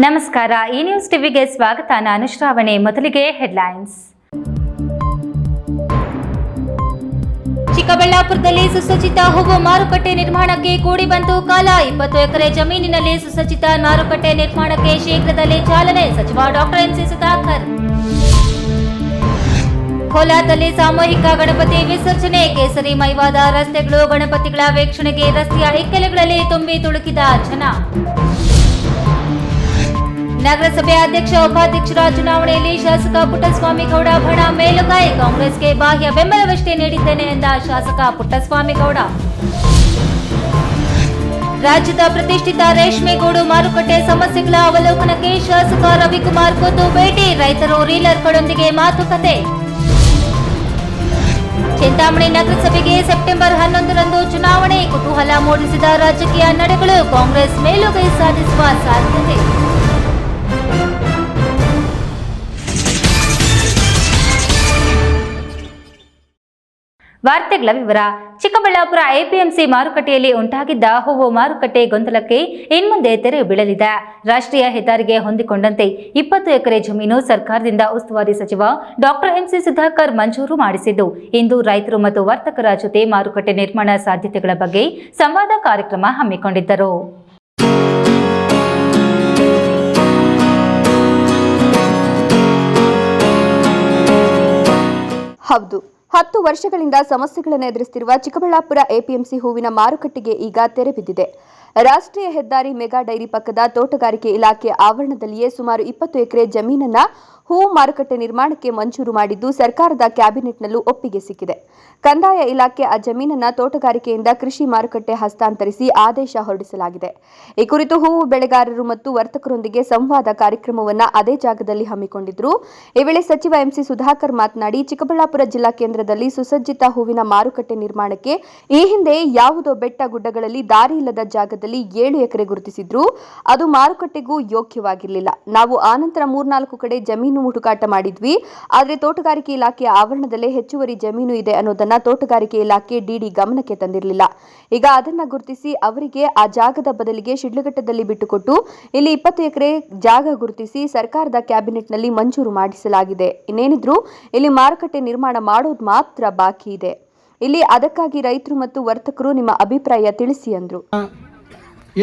ನಮಸ್ಕಾರ, ಈ ನ್ಯೂಸ್ ಟಿವಿಗೆ ಸ್ವಾಗತ. ನಾನು ಶ್ರಾವಣಿ. ಮೊದಲಿಗೆ ಹೆಡ್ಲೈನ್ಸ್. ಚಿಕ್ಕಬಳ್ಳಾಪುರದಲ್ಲಿ ಸುಸಜ್ಜಿತ ಹೂವು ಮಾರುಕಟ್ಟೆ ನಿರ್ಮಾಣಕ್ಕೆ ಕೂಡಿ ಬಂತು ಕಾಲ. 20 ಎಕರೆ ಜಮೀನಿನಲ್ಲಿ ಸುಸಜ್ಜಿತ ಮಾರುಕಟ್ಟೆ ನಿರ್ಮಾಣಕ್ಕೆ ಶೀಘ್ರದಲ್ಲೇ ಚಾಲನೆ. ಸಚಿವ ಡಾಕ್ಟರ್ ಎಂಸಿ ಸುಧಾಕರ್. ಕೋಲಾರದಲ್ಲಿ ಸಾಮೂಹಿಕ ಗಣಪತಿ ವಿಸರ್ಜನೆ. ಕೇಸರಿ ಮೈವಾದ ರಸ್ತೆಗಳು, ಗಣಪತಿಗಳ ವೀಕ್ಷಣೆಗೆ ರಸ್ತೆಯ ಇಕ್ಕೆಲೆಗಳಲ್ಲಿ ತುಂಬಿ ತುಳುಕಿದ ಜನ. ನಗರಸಭೆ ಅಧ್ಯಕ್ಷ ಉಪಾಧ್ಯಕ್ಷರ ಚುನಾವಣೆಯಲ್ಲಿ ಶಾಸಕ ಪುಟ್ಟಸ್ವಾಮಿ ಗೌಡ ಬಣ ಮೇಲುಗೈ. ಕಾಂಗ್ರೆಸ್ಗೆ ಬಾಹ್ಯ ಬೆಂಬಲವಷ್ಟೇ ನೀಡಿದ್ದೇನೆ ಎಂದ ಶಾಸಕ ಪುಟ್ಟಸ್ವಾಮಿ ಗೌಡ. ರಾಜ್ಯದ ಪ್ರತಿಷ್ಠಿತ ರೇಷ್ಮೆಗೂಡು ಮಾರುಕಟ್ಟೆ ಸಮಸ್ಯೆಗಳ ಅವಲೋಕನಕ್ಕೆ ಶಾಸಕ ರವಿಕುಮಾರ್ ಖುದ್ದು ಭೇಟಿ. ರೈತರು ರೀಲರ್ಗಳೊಂದಿಗೆ ಮಾತುಕತೆ. ಚಿಂತಾಮಣಿ ನಗರಸಭೆಗೆ ಸೆಪ್ಟೆಂಬರ್ 11ರಂದು ಚುನಾವಣೆ. ಕುತೂಹಲ ಮೂಡಿಸಿದ ರಾಜಕೀಯ ನಡೆಗಳು. ಕಾಂಗ್ರೆಸ್ ಮೇಲುಗೈ ಸಾಧಿಸುವ ಸಾಧ್ಯತೆ. ವಾರ್ತೆಗಳ ವಿವರ. ಚಿಕ್ಕಬಳ್ಳಾಪುರ ಎಪಿಎಂಸಿ ಮಾರುಕಟ್ಟೆಯಲ್ಲಿ ಉಂಟಾಗಿದ್ದ ಹೂವು ಮಾರುಕಟ್ಟೆ ಗೊಂದಲಕ್ಕೆ ಇನ್ಮುಂದೆ ತೆರೆ ಬೀಳಲಿದೆ. ರಾಷ್ಟ್ರೀಯ ಹೆದ್ದಾರಿಗೆ ಹೊಂದಿಕೊಂಡಂತೆ 20 ಎಕರೆ ಜಮೀನು ಸರ್ಕಾರದಿಂದ ಉಸ್ತುವಾರಿ ಸಚಿವ ಡಾಕ್ಟರ್ ಎಂಸಿ ಸುಧಾಕರ್ ಮಂಜೂರು ಮಾಡಿಸಿದ್ದು, ಇಂದು ರೈತರು ಮತ್ತು ವರ್ತಕರ ಜೊತೆ ಮಾರುಕಟ್ಟೆ ನಿರ್ಮಾಣ ಸಾಧ್ಯತೆಗಳ ಬಗ್ಗೆ ಸಂವಾದ ಕಾರ್ಯಕ್ರಮ ಹಮ್ಮಿಕೊಂಡಿದ್ದರು. ಹೌದು, 10 ವರ್ಷಗಳಿಂದ ಸಮಸ್ಯೆಗಳನ್ನು ಎದುರಿಸುತ್ತಿರುವ ಚಿಕ್ಕಬಳ್ಳಾಪುರ ಎಪಿಎಂಸಿ ಹೂವಿನ ಮಾರುಕಟ್ಟೆಗೆ ಈಗ ತೆರೆ ಬಿದ್ದಿದೆ. ರಾಷ್ಟ್ರೀಯ ಹೆದ್ದಾರಿ ಮೆಗಾ ಡೈರಿ ಪಕ್ಕದ ತೋಟಗಾರಿಕೆ ಇಲಾಖೆ ಆವರಣದಲ್ಲಿಯೇ ಸುಮಾರು 20 ಎಕರೆ ಜಮೀನನ್ನ ಹೂವು ಮಾರುಕಟ್ಟೆ ನಿರ್ಮಾಣಕ್ಕೆ ಮಂಜೂರು ಮಾಡಿದ್ದು, ಸರ್ಕಾರದ ಕ್ಯಾಬಿನೆಟ್ನಲ್ಲೂ ಒಪ್ಪಿಗೆ ಸಿಕ್ಕಿದೆ. ಕಂದಾಯ ಇಲಾಖೆ ಆ ಜಮೀನನ್ನ ತೋಟಗಾರಿಕೆಯಿಂದ ಕೃಷಿ ಮಾರುಕಟ್ಟೆ ಹಸ್ತಾಂತರಿಸಿ ಆದೇಶ ಹೊರಡಿಸಲಾಗಿದೆ. ಈ ಕುರಿತು ಹೂವು ಬೆಳೆಗಾರರು ಮತ್ತು ವರ್ತಕರೊಂದಿಗೆ ಸಂವಾದ ಕಾರ್ಯಕ್ರಮವನ್ನ ಅದೇ ಜಾಗದಲ್ಲಿ ಹಮ್ಮಿಕೊಂಡಿದ್ರು. ಈ ವೇಳೆ ಸಚಿವ ಎಂಸಿ ಸುಧಾಕರ್ ಮಾತನಾಡಿ, ಚಿಕ್ಕಬಳ್ಳಾಪುರ ಜಿಲ್ಲಾ ಕೇಂದ್ರದಲ್ಲಿ ಸುಸಜ್ಜಿತ ಹೂವಿನ ಮಾರುಕಟ್ಟೆ ನಿರ್ಮಾಣಕ್ಕೆ ಈ ಹಿಂದೆ ಯಾವುದೋ ಬೆಟ್ಟ ಗುಡ್ಡಗಳಲ್ಲಿ ದಾರಿ ಇಲ್ಲದ ಜಾಗದಲ್ಲಿ 7 ಎಕರೆ ಗುರುತಿಸಿದ್ರು. ಅದು ಮಾರುಕಟ್ಟೆಗೂ ಯೋಗ್ಯವಾಗಿರಲಿಲ್ಲ. ನಾವು ಆನಂತರ 3-4 ಕಡೆ ಜಮೀನು ಹುಡುಕಾಟ ಮಾಡಿದ್ವಿ. ಆದರೆ ತೋಟಗಾರಿಕೆ ಇಲಾಖೆಯ ಆವರಣದಲ್ಲೇ ಹೆಚ್ಚುವರಿ ಜಮೀನು ಇದೆ ಅನ್ನೋದನ್ನ ತೋಟಗಾರಿಕೆ ಇಲಾಖೆ ಡಿಡಿ ಗಮನಕ್ಕೆ ತಂದಿರಲಿಲ್ಲ. ಈಗ ಅದನ್ನ ಗುರುತಿಸಿ ಅವರಿಗೆ ಆ ಜಾಗದ ಬದಲಿಗೆ ಶಿಡ್ಲಘಟ್ಟದಲ್ಲಿ ಬಿಟ್ಟುಕೊಟ್ಟು ಇಲ್ಲಿ 20 ಎಕರೆ ಜಾಗ ಗುರುತಿಸಿ ಸರ್ಕಾರದ ಕ್ಯಾಬಿನೆಟ್ನಲ್ಲಿ ಮಂಜೂರು ಮಾಡಿಸಲಾಗಿದೆ. ಇನ್ನೇನಿದ್ರು ಇಲ್ಲಿ ಮಾರುಕಟ್ಟೆ ನಿರ್ಮಾಣ ಮಾಡೋದು ಮಾತ್ರ ಬಾಕಿ ಇದೆ. ಇಲ್ಲಿ ಅದಕ್ಕಾಗಿ ರೈತರು ಮತ್ತು ವರ್ತಕರು ನಿಮ್ಮ ಅಭಿಪ್ರಾಯ ತಿಳಿಸಿ ಅಂದ್ರು.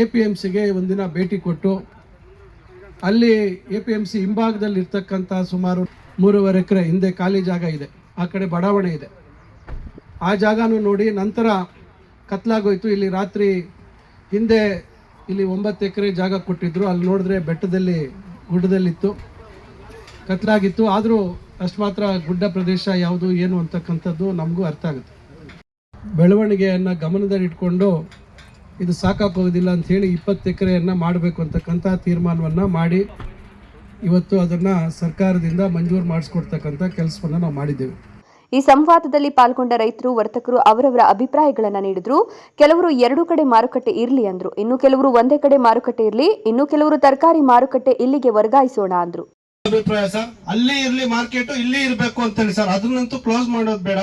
ಎಪಿಎಂಸಿಗೆ ಒಂದಿನ ಭೇಟಿ ಕೊಟ್ಟು ಅಲ್ಲಿ ಎಪಿಎಂಸಿ ಹಿಂಭಾಗದಲ್ಲಿ ಇರ್ತಕ್ಕಂಥ ಸುಮಾರು 3.5 ಎಕರೆ ಹಿಂದೆ ಖಾಲಿ ಜಾಗ ಇದೆ, ಆ ಕಡೆ ಬಡಾವಣೆ ಇದೆ. ಆ ಜಾಗನೂ ನೋಡಿ ನಂತರ ಕತ್ಲಾಗೋಯ್ತು. ಇಲ್ಲಿ ರಾತ್ರಿ ಹಿಂದೆ ಇಲ್ಲಿ 9 ಎಕರೆ ಜಾಗ ಕೊಟ್ಟಿದ್ರು. ಅಲ್ಲಿ ನೋಡಿದ್ರೆ ಬೆಟ್ಟದಲ್ಲಿ ಗುಡ್ಡದಲ್ಲಿತ್ತು, ಕತ್ಲಾಗಿತ್ತು. ಆದರೂ ಅಷ್ಟು ಮಾತ್ರ ಗುಡ್ಡ ಪ್ರದೇಶ ಯಾವುದು ಏನು ಅಂತಕ್ಕಂಥದ್ದು ನಮಗೂ ಅರ್ಥ ಆಗುತ್ತೆ. ಬೆಳವಣಿಗೆಯನ್ನು ಗಮನದಲ್ಲಿಟ್ಕೊಂಡು ಇದು ಸಾಕಾಗೋದಿಲ್ಲ ಅಂಥೇಳಿ 20 ಎಕರೆಯನ್ನು ಮಾಡಬೇಕು ಅಂತಕ್ಕಂಥ ತೀರ್ಮಾನವನ್ನು ಮಾಡಿ ಇವತ್ತು ಅದನ್ನು ಸರ್ಕಾರದಿಂದ ಮಂಜೂರು ಮಾಡಿಸ್ಕೊಡ್ತಕ್ಕಂಥ ಕೆಲಸವನ್ನು ನಾವು ಮಾಡಿದ್ದೇವೆ. ಈ ಸಂವಾದದಲ್ಲಿ ಪಾಲ್ಗೊಂಡ ರೈತರು, ವರ್ತಕರು ಅವರವರ ಅಭಿಪ್ರಾಯಗಳನ್ನು ನೀಡಿದ್ರು. ಕೆಲವರು 2 ಕಡೆ ಮಾರುಕಟ್ಟೆ ಇರಲಿ ಅಂದ್ರು. ಇನ್ನು ಕೆಲವರು ಒಂದೇ ಕಡೆ ಮಾರುಕಟ್ಟೆ ಇರಲಿ, ಇನ್ನು ಕೆಲವರು ತರಕಾರಿ ಮಾರುಕಟ್ಟೆ ಇಲ್ಲಿಗೆ ವರ್ಗಾಯಿಸೋಣ ಅಂದ್ರು. ಅಭಿಪ್ರಾಯ ಸರ್, ಅಲ್ಲಿ ಇರ್ಲಿ ಮಾರ್ಕೆಟ್, ಇಲ್ಲಿ ಇರ್ಬೇಕು ಅಂತೇಳಿ ಸರ್, ಅದನ್ನಂತೂ ಕ್ಲೋಸ್ ಮಾಡೋದು ಬೇಡ.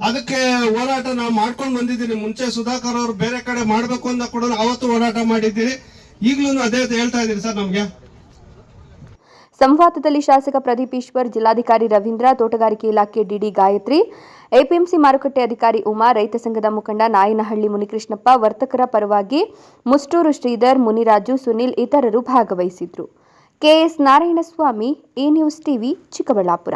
ಅದಕ್ಕೆ ಹೋರಾಟ ನಾವು ಮಾಡ್ಕೊಂಡು ಬಂದಿದ್ದೀನಿ. ಮುಂಚೆ ಸುಧಾಕರ್ ಅವರು ಬೇರೆ ಕಡೆ ಮಾಡ್ಬೇಕು ಅಂತ ಕೂಡ ಅವತ್ತು ಹೋರಾಟ ಮಾಡಿದ್ದೀರಿ. ಈಗಲೂ ಅದೇ ಹೇಳ್ತಾ ಇದ್ದೀರಿ ಸರ್ ನಮ್ಗೆ. ಸಂವಾದದಲ್ಲಿ ಶಾಸಕ ಪ್ರದೀಪ್ ಈಶ್ವರ್, ಜಿಲ್ಲಾಧಿಕಾರಿ ರವೀಂದ್ರ, ತೋಟಗಾರಿಕೆ ಇಲಾಖೆ ಡಿಡಿ ಗಾಯತ್ರಿ, ಎಪಿಎಂಸಿ ಮಾರುಕಟ್ಟೆ ಅಧಿಕಾರಿ ಉಮಾ, ರೈತ ಸಂಘದ ಮುಖಂಡ ನಾಯನಹಳ್ಳಿ ಮುನಿಕೃಷ್ಣಪ್ಪ, ವರ್ತಕರ ಪರವಾಗಿ ಮುಷ್ಟೂರು ಶ್ರೀಧರ್, ಮುನಿರಾಜು, ಸುನಿಲ್ ಇತರರು ಭಾಗವಹಿಸಿದ್ರು. ಕೆಎಸ್ ನಾರಾಯಣಸ್ವಾಮಿ, ಈ ನ್ಯೂಸ್ ಟಿವಿ, ಚಿಕ್ಕಬಳ್ಳಾಪುರ.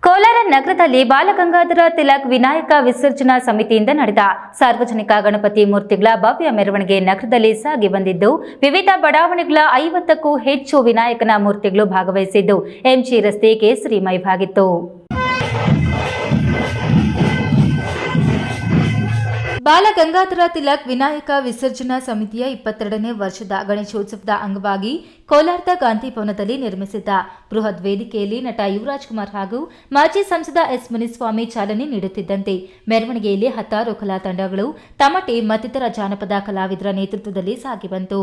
ಕೋಲಾರ ನಗರದಲ್ಲಿ ಬಾಲಗಂಗಾಧರ ತಿಲಕ್ ವಿನಾಯಕ ವಿಸರ್ಜನಾ ಸಮಿತಿಯಿಂದ ನಡೆದ ಸಾರ್ವಜನಿಕ ಗಣಪತಿ ಮೂರ್ತಿಗಳ ಭವ್ಯ ಮೆರವಣಿಗೆ ನಗರದಲ್ಲಿ ಸಾಗಿ ಬಂದಿದ್ದು, ವಿವಿಧ ಬಡಾವಣೆಗಳ 50ಕ್ಕೂ ಹೆಚ್ಚು ವಿನಾಯಕನ ಮೂರ್ತಿಗಳು ಭಾಗವಹಿಸಿದ್ದು, ಎಂಜಿ ರಸ್ತೆ ಕೇಸರಿಮಯವಾಗಿತ್ತು. ಬಾಲಗಂಗಾಧರ ತಿಲಕ್ ವಿನಾಯಕ ವಿಸರ್ಜನಾ ಸಮಿತಿಯ 22ನೇ ವರ್ಷದ ಗಣೇಶೋತ್ಸವದ ಅಂಗವಾಗಿ ಕೋಲಾರದ ಗಾಂಧಿ ಭವನದಲ್ಲಿ ನಿರ್ಮಿಸಿದ್ದ ಬೃಹತ್ ವೇದಿಕೆಯಲ್ಲಿ ನಟ ಯುವರಾಜ್ ಕುಮಾರ್ ಹಾಗೂ ಮಾಜಿ ಸಂಸದ ಎಸ್ ಮುನಿಸ್ವಾಮಿ ಚಾಲನೆ ನೀಡುತ್ತಿದ್ದಂತೆ ಮೆರವಣಿಗೆಯಲ್ಲಿ 10 ಕಲಾ ತಂಡಗಳು, ತಮಟೆ ಮತ್ತಿತರ ಜಾನಪದ ಕಲಾವಿದರ ನೇತೃತ್ವದಲ್ಲಿ ಸಾಗಿ ಬಂತು.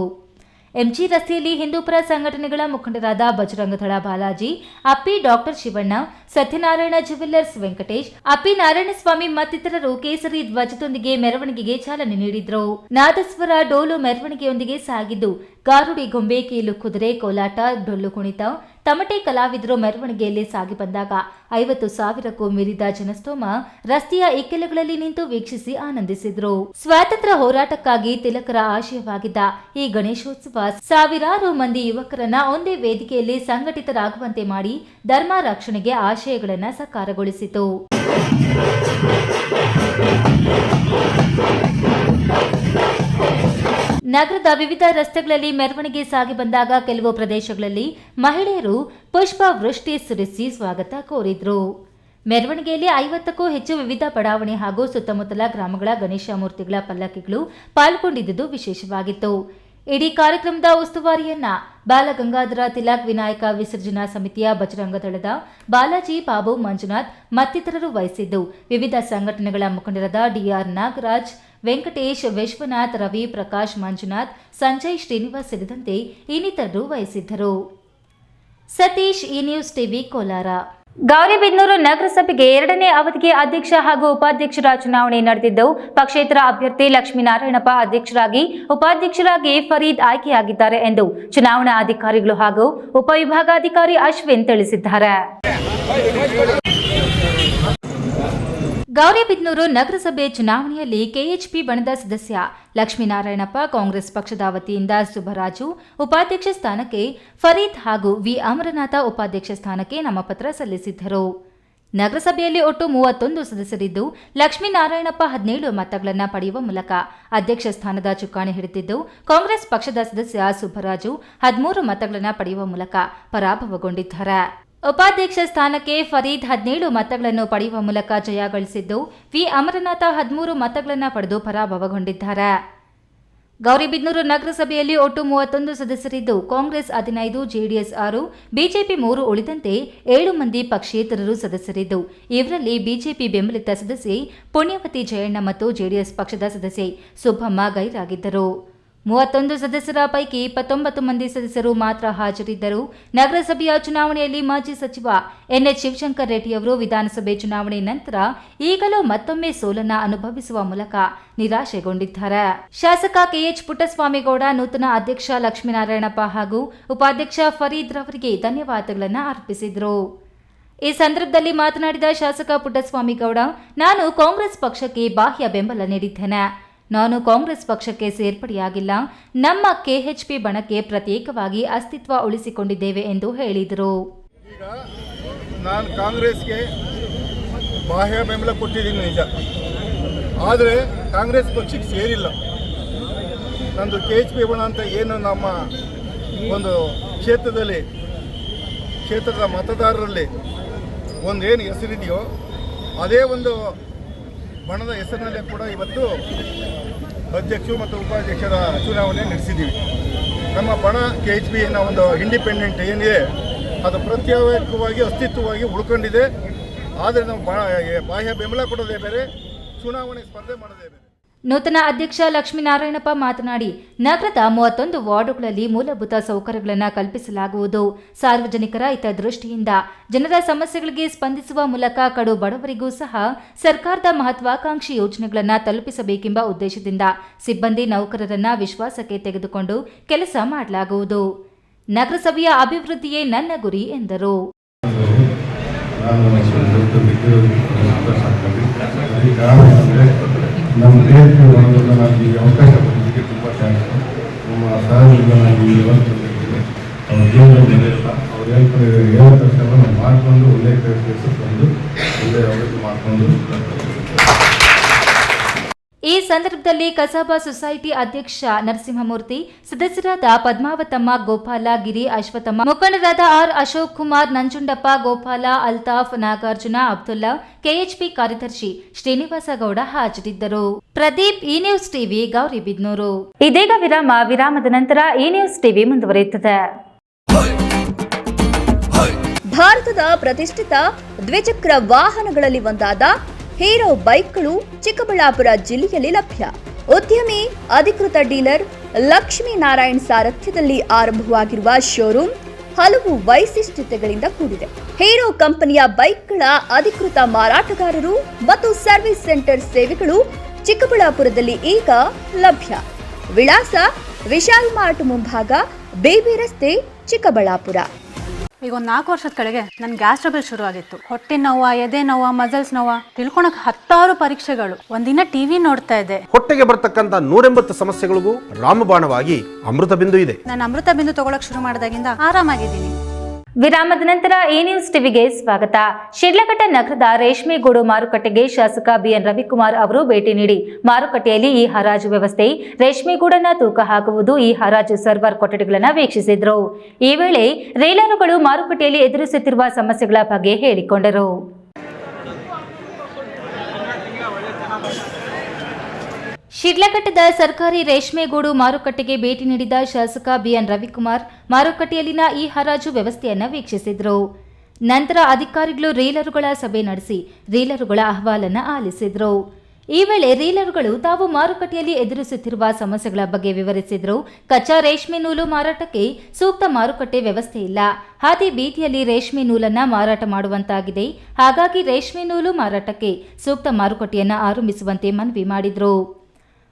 ಎಂಜಿ ರಸ್ತೆಯಲ್ಲಿ ಹಿಂದೂಪರ ಸಂಘಟನೆಗಳ ಮುಖಂಡರಾದ ಬಜರಂಗದಳ ಬಾಲಾಜಿ, ಅಪ್ಪಿ ಡಾಕ್ಟರ್ ಶಿವಣ್ಣ, ಸತ್ಯನಾರಾಯಣ ಜ್ಯುವೆಲ್ಲರ್ಸ್ ವೆಂಕಟೇಶ್, ಅಪ್ಪಿ ನಾರಾಯಣಸ್ವಾಮಿ ಮತ್ತಿತರರು ಕೇಸರಿ ಧ್ವಜದೊಂದಿಗೆ ಮೆರವಣಿಗೆಗೆ ಚಾಲನೆ ನೀಡಿದ್ರು. ನಾದಸ್ವರ ಡೋಲು ಮೆರವಣಿಗೆಯೊಂದಿಗೆ ಸಾಗಿದ್ದು, ಗಾರುಡಿ ಗೊಂಬೆ, ಕೀಲು ಕುದುರೆ, ಕೋಲಾಟ, ಡೊಳ್ಳು ಕುಣಿತ, ತಮಟೆ ಕಲಾವಿದರು ಮೆರವಣಿಗೆಯಲ್ಲಿ ಸಾಗಿ ಬಂದಾಗ 50,000ಕ್ಕೂ ಮೀರಿದ ಜನಸ್ತೋಮ ರಸ್ತೆಯ ಇಕ್ಕೆಲಗಳಲ್ಲಿ ನಿಂತು ವೀಕ್ಷಿಸಿ ಆನಂದಿಸಿದ್ರು. ಸ್ವಾತಂತ್ರ್ಯ ಹೋರಾಟಕ್ಕಾಗಿ ತಿಲಕರ ಆಶಯವಾಗಿದ್ದ ಈ ಗಣೇಶೋತ್ಸವ ಸಾವಿರಾರು ಮಂದಿ ಯುವಕರನ್ನ ಒಂದೇ ವೇದಿಕೆಯಲ್ಲಿ ಸಂಘಟಿತರಾಗುವಂತೆ ಮಾಡಿ ಧರ್ಮ ರಕ್ಷಣೆಗೆ ಆಶಯಗಳನ್ನು ಸಾಕಾರಗೊಳಿಸಿತು. ನಗರದ ವಿವಿಧ ರಸ್ತೆಗಳಲ್ಲಿ ಮೆರವಣಿಗೆ ಸಾಗಿ ಬಂದಾಗ ಕೆಲವು ಪ್ರದೇಶಗಳಲ್ಲಿ ಮಹಿಳೆಯರು ಪುಷ್ಪ ವೃಷ್ಟಿ ಸುರಿಸಿ ಸ್ವಾಗತ ಕೋರಿದ್ರು. ಮೆರವಣಿಗೆಯಲ್ಲಿ 50ಕ್ಕೂ ಹೆಚ್ಚು ವಿವಿಧ ಬಡಾವಣೆ ಹಾಗೂ ಸುತ್ತಮುತ್ತಲ ಗ್ರಾಮಗಳ ಗಣೇಶ ಮೂರ್ತಿಗಳ ಪಲ್ಲಕ್ಕಿಗಳು ಪಾಲ್ಗೊಂಡಿದ್ದುದು ವಿಶೇಷವಾಗಿತ್ತು. ಇಡೀ ಕಾರ್ಯಕ್ರಮದ ಉಸ್ತುವಾರಿಯನ್ನ ಬಾಲಗಂಗಾಧರ ತಿಲಕ್ ವಿನಾಯಕ ವಿಸರ್ಜನಾ ಸಮಿತಿಯ ಬಜರಂಗದಳದ ಬಾಲಾಜಿ, ಬಾಬು, ಮಂಜುನಾಥ್ ಮತ್ತಿತರರು ವಹಿಸಿದ್ದು, ವಿವಿಧ ಸಂಘಟನೆಗಳ ಮುಖಂಡರಾದ ಡಿಆರ್ ನಾಗರಾಜ್, ವೆಂಕಟೇಶ್, ವಿಶ್ವನಾಥ್, ರವಿ, ಪ್ರಕಾಶ್, ಮಂಜುನಾಥ್, ಸಂಜಯ್, ಶ್ರೀನಿವಾಸ್ ಸೇರಿದಂತೆ ಇನ್ನಿತರರು ವಹಿಸಿದ್ದರು. ಸತೀಶ್, ಈ ನ್ಯೂಸ್ ಟಿವಿ, ಕೋಲಾರ. ಗೌರಿಬಿದನೂರು ನಗರಸಭೆಗೆ 2ನೇ ಅವಧಿಗೆ ಅಧ್ಯಕ್ಷ ಹಾಗೂ ಉಪಾಧ್ಯಕ್ಷರ ಚುನಾವಣೆ ನಡೆದಿದ್ದು, ಪಕ್ಷೇತರ ಅಭ್ಯರ್ಥಿ ಲಕ್ಷ್ಮೀನಾರಾಯಣಪ್ಪ ಅಧ್ಯಕ್ಷರಾಗಿ, ಉಪಾಧ್ಯಕ್ಷರಾಗಿ ಫರೀದ್ ಆಯ್ಕೆಯಾಗಿದ್ದಾರೆ ಎಂದು ಚುನಾವಣಾ ಅಧಿಕಾರಿಗಳು ಹಾಗೂ ಉಪವಿಭಾಗಾಧಿಕಾರಿ ಅಶ್ವಿನ್ ತಿಳಿಸಿದ್ದಾರೆ. ಗೌರಿಬಿದನೂರು ನಗರಸಭೆ ಚುನಾವಣೆಯಲ್ಲಿ ಕೆಎಚ್ಪಿ ಬಣದ ಸದಸ್ಯ ಲಕ್ಷ್ಮೀನಾರಾಯಣಪ್ಪ, ಕಾಂಗ್ರೆಸ್ ಪಕ್ಷದ ವತಿಯಿಂದ ಸುಬ್ಬರಾಜು ಉಪಾಧ್ಯಕ್ಷ ಸ್ಥಾನಕ್ಕೆ, ಫರೀದ್ ಹಾಗೂ ವಿ ಅಮರನಾಥ ಉಪಾಧ್ಯಕ್ಷ ಸ್ಥಾನಕ್ಕೆ ನಾಮಪತ್ರ ಸಲ್ಲಿಸಿದ್ದರು. ನಗರಸಭೆಯಲ್ಲಿ ಒಟ್ಟು 31 ಸದಸ್ಯರಿದ್ದು, ಲಕ್ಷ್ಮೀನಾರಾಯಣಪ್ಪ 17 ಮತಗಳನ್ನು ಪಡೆಯುವ ಮೂಲಕ ಅಧ್ಯಕ್ಷ ಸ್ಥಾನದ ಚುಕ್ಕಾಣಿ ಹಿಡಿದಿದ್ದು, ಕಾಂಗ್ರೆಸ್ ಪಕ್ಷದ ಸದಸ್ಯ ಸುಬ್ಬರಾಜು 13 ಮತಗಳನ್ನು ಪಡೆಯುವ ಮೂಲಕ ಪರಾಭವಗೊಂಡಿದ್ದಾರೆ. ಉಪಾಧ್ಯಕ್ಷ ಸ್ಥಾನಕ್ಕೆ ಫರೀದ್ 17 ಮತಗಳನ್ನು ಪಡೆಯುವ ಮೂಲಕ ಜಯ ಗಳಿಸಿದ್ದು, ವಿ ಅಮರನಾಥ 13 ಮತಗಳನ್ನು ಪಡೆದು ಪರಾಭವಗೊಂಡಿದ್ದಾರೆ. ಗೌರಿಬಿದನೂರು ನಗರಸಭೆಯಲ್ಲಿ ಒಟ್ಟು 31 ಸದಸ್ಯರಿದ್ದು, ಕಾಂಗ್ರೆಸ್ 15, ಜೆಡಿಎಸ್ 6, ಬಿಜೆಪಿ 3 ಉಳಿದಂತೆ 7 ಮಂದಿ ಪಕ್ಷೇತರರು ಸದಸ್ಯರಿದ್ದು, ಇವರಲ್ಲಿ ಬಿಜೆಪಿ ಬೆಂಬಲಿತ ಸದಸ್ಯೆ ಪುಣ್ಯವತಿ ಜಯಣ್ಣ ಮತ್ತು ಜೆಡಿಎಸ್ ಪಕ್ಷದ ಸದಸ್ಯೆ ಸುಬ್ಬಮ್ಮ ಗೈರಾಗಿದ್ದರು. 31 ಸದಸ್ಯರ ಪೈಕಿ 29 ಮಂದಿ ಸದಸ್ಯರು ಮಾತ್ರ ಹಾಜರಿದ್ದರು. ನಗರಸಭೆಯ ಚುನಾವಣೆಯಲ್ಲಿ ಮಾಜಿ ಸಚಿವ ಎನ್ಎಚ್ ಶಿವಶಂಕರ್ ರೆಡ್ಡಿಯವರು ವಿಧಾನಸಭೆ ಚುನಾವಣೆ ನಂತರ ಈಗಲೂ ಮತ್ತೊಮ್ಮೆ ಸೋಲನ್ನ ಅನುಭವಿಸುವ ಮೂಲಕ ನಿರಾಶೆಗೊಂಡಿದ್ದಾರೆ. ಶಾಸಕ ಕೆಎಚ್ ಪುಟ್ಟಸ್ವಾಮಿಗೌಡ ನೂತನ ಅಧ್ಯಕ್ಷ ಲಕ್ಷ್ಮೀನಾರಾಯಣಪ್ಪ ಹಾಗೂ ಉಪಾಧ್ಯಕ್ಷ ಫರೀದ್ ರವರಿಗೆ ಧನ್ಯವಾದಗಳನ್ನು ಅರ್ಪಿಸಿದರು. ಈ ಸಂದರ್ಭದಲ್ಲಿ ಮಾತನಾಡಿದ ಶಾಸಕ ಪುಟ್ಟಸ್ವಾಮಿಗೌಡ, ನಾನು ಕಾಂಗ್ರೆಸ್ ಪಕ್ಷಕ್ಕೆ ಬಾಹ್ಯ ಬೆಂಬಲ ನೀಡಿದ್ದೇನೆ. ನಾನು ಕಾಂಗ್ರೆಸ್ ಪಕ್ಷಕ್ಕೆ ಸೇರ್ಪಡೆಯಾಗಿಲ್ಲ. ನಮ್ಮ ಕೆಎಚ್ಪಿ ಬಣಕ್ಕೆ ಪ್ರತ್ಯೇಕವಾಗಿ ಅಸ್ತಿತ್ವ ಉಳಿಸಿಕೊಂಡಿದ್ದೇವೆ ಎಂದು ಹೇಳಿದರು. ಈಗ ನಾನು ಕಾಂಗ್ರೆಸ್ಗೆ ಬಾಹ್ಯ ಬೆಂಬಲ ಕೊಟ್ಟಿದ್ದೀನಿ ನಿಜ, ಆದರೆ ಕಾಂಗ್ರೆಸ್ ಪಕ್ಷಕ್ಕೆ ಸೇರಿಲ್ಲ. ನಂದು ಕೆಎಚ್ಪಿ ಬಣ ಅಂತ ಏನು ನಮ್ಮ ಒಂದು ಕ್ಷೇತ್ರದ ಮತದಾರರಲ್ಲಿ ಒಂದೇನು ಹೆಸರಿದೆಯೋ ಅದೇ ಒಂದು ಬಣದ ಹೆಸರಿನಲ್ಲೇ ಕೂಡ ಇವತ್ತು ಅಧ್ಯಕ್ಷರು ಮತ್ತು ಉಪಾಧ್ಯಕ್ಷರ ಚುನಾವಣೆ ನಡೆಸಿದ್ದೀವಿ. ನಮ್ಮ ಬಣ ಕೆಎಚ್ಪಿನ ಒಂದು ಇಂಡಿಪೆಂಡೆಂಟ್ ಏನಿದೆ ಅದು ಪ್ರತ್ಯೇಕವಾಗಿ ಅಸ್ತಿತ್ವವಾಗಿ ಉಳ್ಕೊಂಡಿದೆ. ಆದರೆ ನಾವು ಬಾಹ್ಯ ಬೆಂಬಲ ಕೊಡೋದೇ ಬೇರೆ, ಚುನಾವಣೆ ಸ್ಪರ್ಧೆ ಮಾಡೋದೇ ಬೇರೆ. ನೂತನ ಅಧ್ಯಕ್ಷ ಲಕ್ಷ್ಮೀನಾರಾಯಣಪ್ಪ ಮಾತನಾಡಿ, ನಗರದ 31 ವಾರ್ಡುಗಳಲ್ಲಿ ಮೂಲಭೂತ ಸೌಕರ್ಯಗಳನ್ನು ಕಲ್ಪಿಸಲಾಗುವುದು. ಸಾರ್ವಜನಿಕರ ಹಿತದೃಷ್ಟಿಯಿಂದ ಜನರ ಸಮಸ್ಯೆಗಳಿಗೆ ಸ್ಪಂದಿಸುವ ಮೂಲಕ ಕಡು ಬಡವರಿಗೂ ಸಹ ಸರ್ಕಾರದ ಮಹತ್ವಾಕಾಂಕ್ಷಿ ಯೋಜನೆಗಳನ್ನು ತಲುಪಿಸಬೇಕೆಂಬ ಉದ್ದೇಶದಿಂದ ಸಿಬ್ಬಂದಿ ನೌಕರರನ್ನ ವಿಶ್ವಾಸಕ್ಕೆ ತೆಗೆದುಕೊಂಡು ಕೆಲಸ ಮಾಡಲಾಗುವುದು. ನಗರಸಭೆಯ ಅಭಿವೃದ್ಧಿಯೇ ನನ್ನ ಗುರಿ ಎಂದರು. ನಮ್ಮ ದೇಶಕ್ಕೆ ಬರೋದನ್ನು ನನಗೆ ಈ ಅವಕಾಶ ಕೊಡೋದಕ್ಕೆ ತುಂಬ ಥ್ಯಾಂಕ್ಸು. ನಮ್ಮ ಸಹೋದರರಿಗೆ ನನಗೆ ಈ ವ್ಯವಸ್ಥೆ ಕೊಟ್ಟಿದ್ದಾರೆ. ಅವ್ರ ಜೀವನದಲ್ಲಿ ನಡೆಯುತ್ತಾ ಅವ್ರು ಹೇಳೋ ತಕ್ಷಣ ನಾವು ಮಾಡಿಕೊಂಡು ಒಳ್ಳೆಯ ಕೆಲಸಕ್ಕೆ ಬಂದು ಒಳ್ಳೆಯ ಅವಕಾಶ ಮಾಡಿಕೊಂಡು. ಈ ಸಂದರ್ಭದಲ್ಲಿ ಕಸಾಬಾ ಸೊಸೈಟಿ ಅಧ್ಯಕ್ಷ ನರಸಿಂಹಮೂರ್ತಿ, ಸದಸ್ಯರಾದ ಪದ್ಮಾವತಮ್ಮ, ಗೋಪಾಲ, ಗಿರಿ, ಅಶ್ವಥಮ್ಮ, ಮುಖಂಡರಾದ ಆರ್ ಅಶೋಕ್ ಕುಮಾರ್, ನಂಜುಂಡಪ್ಪ, ಗೋಪಾಲ, ಅಲ್ತಾಫ್, ನಾಗಾರ್ಜುನ, ಅಬ್ದುಲ್ಲಾ, ಕೆಎಚ್ಪಿ ಕಾರ್ಯದರ್ಶಿ ಶ್ರೀನಿವಾಸಗೌಡ ಹಾಜರಿದ್ದರು. ಪ್ರದೀಪ್, ಈ ನ್ಯೂಸ್ ಟಿವಿ, ಗೌರಿಬಿದನೂರು. ಇದೀಗ ವಿರಾಮದ ನಂತರ ಈ ನ್ಯೂಸ್ ಟಿವಿ ಮುಂದುವರಿಯುತ್ತದೆ. ಭಾರತದ ಪ್ರತಿಷ್ಠಿತ ದ್ವಿಚಕ್ರ ವಾಹನಗಳಲ್ಲಿ ಒಂದಾದ ಹೀರೋ ಬೈಕ್ಗಳು ಚಿಕ್ಕಬಳ್ಳಾಪುರ ಜಿಲ್ಲೆಯಲ್ಲಿ ಲಭ್ಯ. ಉದ್ಯಮಿ, ಅಧಿಕೃತ ಡೀಲರ್ ಲಕ್ಷ್ಮೀನಾರಾಯಣ್ ಸಾರಥ್ಯದಲ್ಲಿ ಆರಂಭವಾಗಿರುವ ಶೋರೂಮ್ ಹಲವು ವೈಶಿಷ್ಟ್ಯತೆಗಳಿಂದ ಕೂಡಿದೆ. ಹೀರೋ ಕಂಪನಿಯ ಬೈಕ್ಗಳ ಅಧಿಕೃತ ಮಾರಾಟಗಾರರು ಮತ್ತು ಸರ್ವಿಸ್ ಸೆಂಟರ್ ಸೇವೆಗಳು ಚಿಕ್ಕಬಳ್ಳಾಪುರದಲ್ಲಿ ಈಗ ಲಭ್ಯ. ವಿಳಾಸ ವಿಶಾಲ್ ಮಾರ್ಟ್ ಮುಂಭಾಗ, ಬೇಬಿ ರಸ್ತೆ, ಚಿಕ್ಕಬಳ್ಳಾಪುರ. ಈಗ ಒಂದು 4 ವರ್ಷದ ಕೆಳಗೆ ನನ್ನ ಗ್ಯಾಸ್ ಟ್ರಬಲ್ ಶುರು ಆಗಿತ್ತು. ಹೊಟ್ಟೆ ನೋವು, ಎದೆ ನೋವು, ಮಸಲ್ಸ್ ನೋವು, ತಿಳ್ಕೊಳಕ್ 10 ಪರೀಕ್ಷೆಗಳು. ಒಂದಿನ ಟಿವಿ ನೋಡ್ತಾ ಇದ್ದೆ. ಹೊಟ್ಟೆಗೆ ಬರ್ತಕ್ಕಂಥ 180 ಸಮಸ್ಯೆಗಳಿಗೂ ರಾಮಬಾಣವಾಗಿ ಅಮೃತ ಬಿಂದು ಇದೆ. ನಾನು ಅಮೃತ ಬಿಂದು ತಗೊಳಕ್ ಶುರು ಮಾಡಿದಾಗಿಂದ ಆರಾಮಾಗಿದ್ದೀನಿ. ವಿರಾಮದ ನಂತರ ಎ ನ್ಯೂಸ್ ಟಿವಿಗೆ ಸ್ವಾಗತ. ಶಿಡ್ಲಘಟ್ಟ ನಗರದ ರೇಷ್ಮೆಗೂಡು ಮಾರುಕಟ್ಟೆಗೆ ಶಾಸಕ ಬಿಎನ್ ರವಿಕುಮಾರ್ ಅವರು ಭೇಟಿ ನೀಡಿ ಮಾರುಕಟ್ಟೆಯಲ್ಲಿ ಈ ಹರಾಜು ವ್ಯವಸ್ಥೆ, ರೇಷ್ಮೆಗೂಡನ್ನ ತೂಕ ಹಾಕುವುದು, ಈ ಹರಾಜು ಸರ್ವರ್ ಕೊಠಡಿಗಳನ್ನು ವೀಕ್ಷಿಸಿದರು. ಈ ವೇಳೆ ರೀಲರುಗಳು ಮಾರುಕಟ್ಟೆಯಲ್ಲಿ ಎದುರಿಸುತ್ತಿರುವ ಸಮಸ್ಯೆಗಳ ಬಗ್ಗೆ ಹೇಳಿಕೊಂಡರು. ಶಿಡ್ಲಘಟ್ಟದ ಸರ್ಕಾರಿ ರೇಷ್ಮೆಗೂಡು ಮಾರುಕಟ್ಟೆಗೆ ಭೇಟಿ ನೀಡಿದ ಶಾಸಕ ಬಿಎನ್ ರವಿಕುಮಾರ್ ಮಾರುಕಟ್ಟೆಯಲ್ಲಿನ ಈ ಹರಾಜು ವ್ಯವಸ್ಥೆಯನ್ನು ವೀಕ್ಷಿಸಿದರು. ನಂತರ ಅಧಿಕಾರಿಗಳು ರೀಲರುಗಳ ಸಭೆ ನಡೆಸಿ ರೀಲರುಗಳ ಅಹವಾಲನ್ನು ಆಲಿಸಿದರು. ಈ ವೇಳೆ ರೀಲರುಗಳು ತಾವು ಮಾರುಕಟ್ಟೆಯಲ್ಲಿ ಎದುರಿಸುತ್ತಿರುವ ಸಮಸ್ಯೆಗಳ ಬಗ್ಗೆ ವಿವರಿಸಿದರು. ಕಚ್ಚಾ ರೇಷ್ಮೆ ನೂಲು ಮಾರಾಟಕ್ಕೆ ಸೂಕ್ತ ಮಾರುಕಟ್ಟೆ ವ್ಯವಸ್ಥೆ ಇಲ್ಲ. ಹಾದಿ ಬೀದಿಯಲ್ಲಿ ರೇಷ್ಮೆ ನೂಲನ್ನು ಮಾರಾಟ ಮಾಡುವಂತಾಗಿದೆ. ಹಾಗಾಗಿ ರೇಷ್ಮೆ ನೂಲು ಮಾರಾಟಕ್ಕೆ ಸೂಕ್ತ ಮಾರುಕಟ್ಟೆಯನ್ನು ಆರಂಭಿಸುವಂತೆ ಮನವಿ ಮಾಡಿದರು.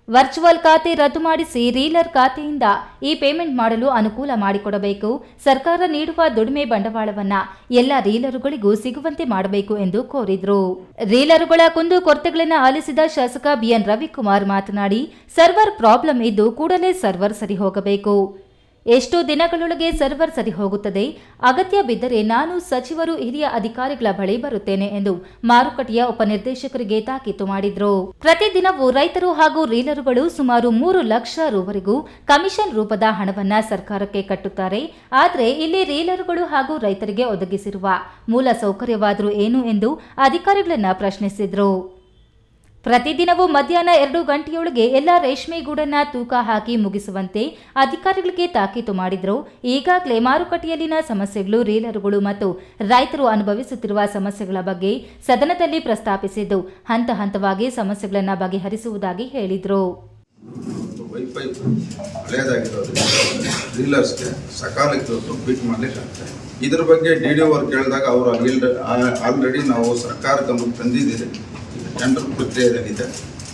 ವರ್ಚುವಲ್ ಖಾತೆ ರದ್ದು ಮಾಡಿಸಿ ರೀಲರ್ ಖಾತೆಯಿಂದ ಈ ಪೇಮೆಂಟ್ ಮಾಡಲು ಅನುಕೂಲ ಮಾಡಿಕೊಡಬೇಕು. ಸರ್ಕಾರ ನೀಡುವ ದುಡಿಮೆ ಬಂಡವಾಳವನ್ನ ಎಲ್ಲ ರೀಲರುಗಳಿಗೂ ಸಿಗುವಂತೆ ಮಾಡಬೇಕು ಎಂದು ಕೋರಿದರು. ರೀಲರುಗಳ ಕುಂದು ಕೊರತೆಗಳನ್ನು ಆಲಿಸಿದ ಶಾಸಕ ಬಿಎನ್ ರವಿಕುಮಾರ್ ಮಾತನಾಡಿ, ಸರ್ವರ್ ಪ್ರಾಬ್ಲಮ್ ಇದ್ದು ಕೂಡಲೇ ಸರ್ವರ್ ಸರಿ ಹೋಗಬೇಕು. ಎಷ್ಟು ದಿನಗಳೊಳಗೆ ಸರ್ವರ್ ಸರಿ ಹೋಗುತ್ತದೆ, ಅಗತ್ಯ ಬಿದ್ದರೆ ನಾನು ಸಚಿವರು, ಹಿರಿಯ ಅಧಿಕಾರಿಗಳ ಬಳಿ ಬರುತ್ತೇನೆ ಎಂದು ಮಾರುಕಟ್ಟೆಯ ಉಪನಿರ್ದೇಶಕರಿಗೆ ತಾಕೀತು ಮಾಡಿದ್ರು. ಪ್ರತಿದಿನವೂ ರೈತರು ಹಾಗೂ ರೀಲರುಗಳು ಸುಮಾರು 3 ಲಕ್ಷ ರೂವರೆಗೂ ಕಮಿಷನ್ ರೂಪದ ಹಣವನ್ನ ಸರ್ಕಾರಕ್ಕೆ ಕಟ್ಟುತ್ತಾರೆ. ಆದರೆ ಇಲ್ಲಿ ರೀಲರುಗಳು ಹಾಗೂ ರೈತರಿಗೆ ಒದಗಿಸಿರುವ ಮೂಲ ಸೌಕರ್ಯವಾದರೂ ಏನು ಎಂದು ಅಧಿಕಾರಿಗಳನ್ನ ಪ್ರಶ್ನಿಸಿದ್ರು. ಪ್ರತಿದಿನವೂ ಮಧ್ಯಾಹ್ನ 2 ಗಂಟೆಯೊಳಗೆ ಎಲ್ಲ ರೇಷ್ಮೆಗೂಡನ್ನ ತೂಕ ಹಾಕಿ ಮುಗಿಸುವಂತೆ ಅಧಿಕಾರಿಗಳಿಗೆ ತಾಕೀತು ಮಾಡಿದ್ರು. ಈಗಾಗಲೇ ಮಾರುಕಟ್ಟೆಯಲ್ಲಿನ ಸಮಸ್ಯೆಗಳು, ರೀಲರುಗಳು ಮತ್ತು ರೈತರು ಅನುಭವಿಸುತ್ತಿರುವ ಸಮಸ್ಯೆಗಳ ಬಗ್ಗೆ ಸದನದಲ್ಲಿ ಪ್ರಸ್ತಾಪಿಸಿದ್ದು ಹಂತ ಹಂತವಾಗಿ ಸಮಸ್ಯೆಗಳನ್ನು ಬಗೆಹರಿಸುವುದಾಗಿ ಹೇಳಿದರು. ವೈಫೈ ಹಳೆಯದಾಗಿರೋದ್ರಿಂದ ಡೀಲರ್ಸ್ಗೆ ಸಕಾಲಕ್ಕೆ ಬಿಟ್ ಮಾಡಲಿಕ್ಕೆ ಆಗ್ತದೆ. ಇದ್ರ ಬಗ್ಗೆ DDO ಅವ್ರು ಕೇಳಿದಾಗ ಅವರು ಆಲ್ರೆಡಿ ನಾವು ಸರ್ಕಾರ ಗಮನಕ್ಕೆ ತಂದಿದ್ದೀರಿ, ಟೆಂಡರ್ ಪ್ರಕ್ರಿಯೆಯಲ್ಲಿದೆ,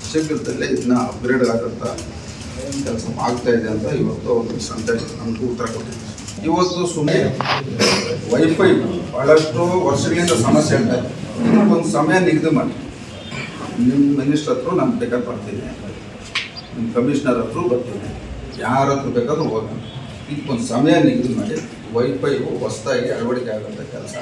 ಶೀಘ್ರದಲ್ಲೇ ಇದನ್ನ ಅಪ್ಗ್ರೇಡ್ ಆದಂಥ ಕೆಲಸ ಆಗ್ತಾ ಇದೆ ಅಂತ ಇವತ್ತು ಒಂದು ಸಂದೇಶ ನಮಗೂ ಉತ್ತರ ಕೊಟ್ಟಿದ್ದೀವಿ. ಇವತ್ತು ಸುಮ್ಮನೆ ವೈಫೈ ಭಾಳಷ್ಟು ವರ್ಷಗಳಿಂದ ಸಮಸ್ಯೆ ಆಗ್ತಾ ಇದೆ. ಇದಕ್ಕೊಂದು ಸಮಯ ನಿಗದಿ ಮಾಡಿ, ನಿಮ್ಮ ಮಿನಿಸ್ಟರ್ ಹತ್ರ ನಾನು ಬೇಕಾದ್ರೆ ಬರ್ತೀನಿ, ನಿಮ್ಮ ಕಮಿಷನರ್ ಹತ್ರ ಬರ್ತೀನಿ, ಯಾರ ಹತ್ರ ಬೇಕಾದ್ರೂ ಹೋಗೋಣ. ಇದಕ್ಕೊಂದು ಸಮಯ ನಿಗದಿ ಮಾಡಿ ವೈಫೈ ಹೊಸದಾಗಿ ಅಳವಡಿಕೆ ಆಗೋಂಥ ಕೆಲಸ.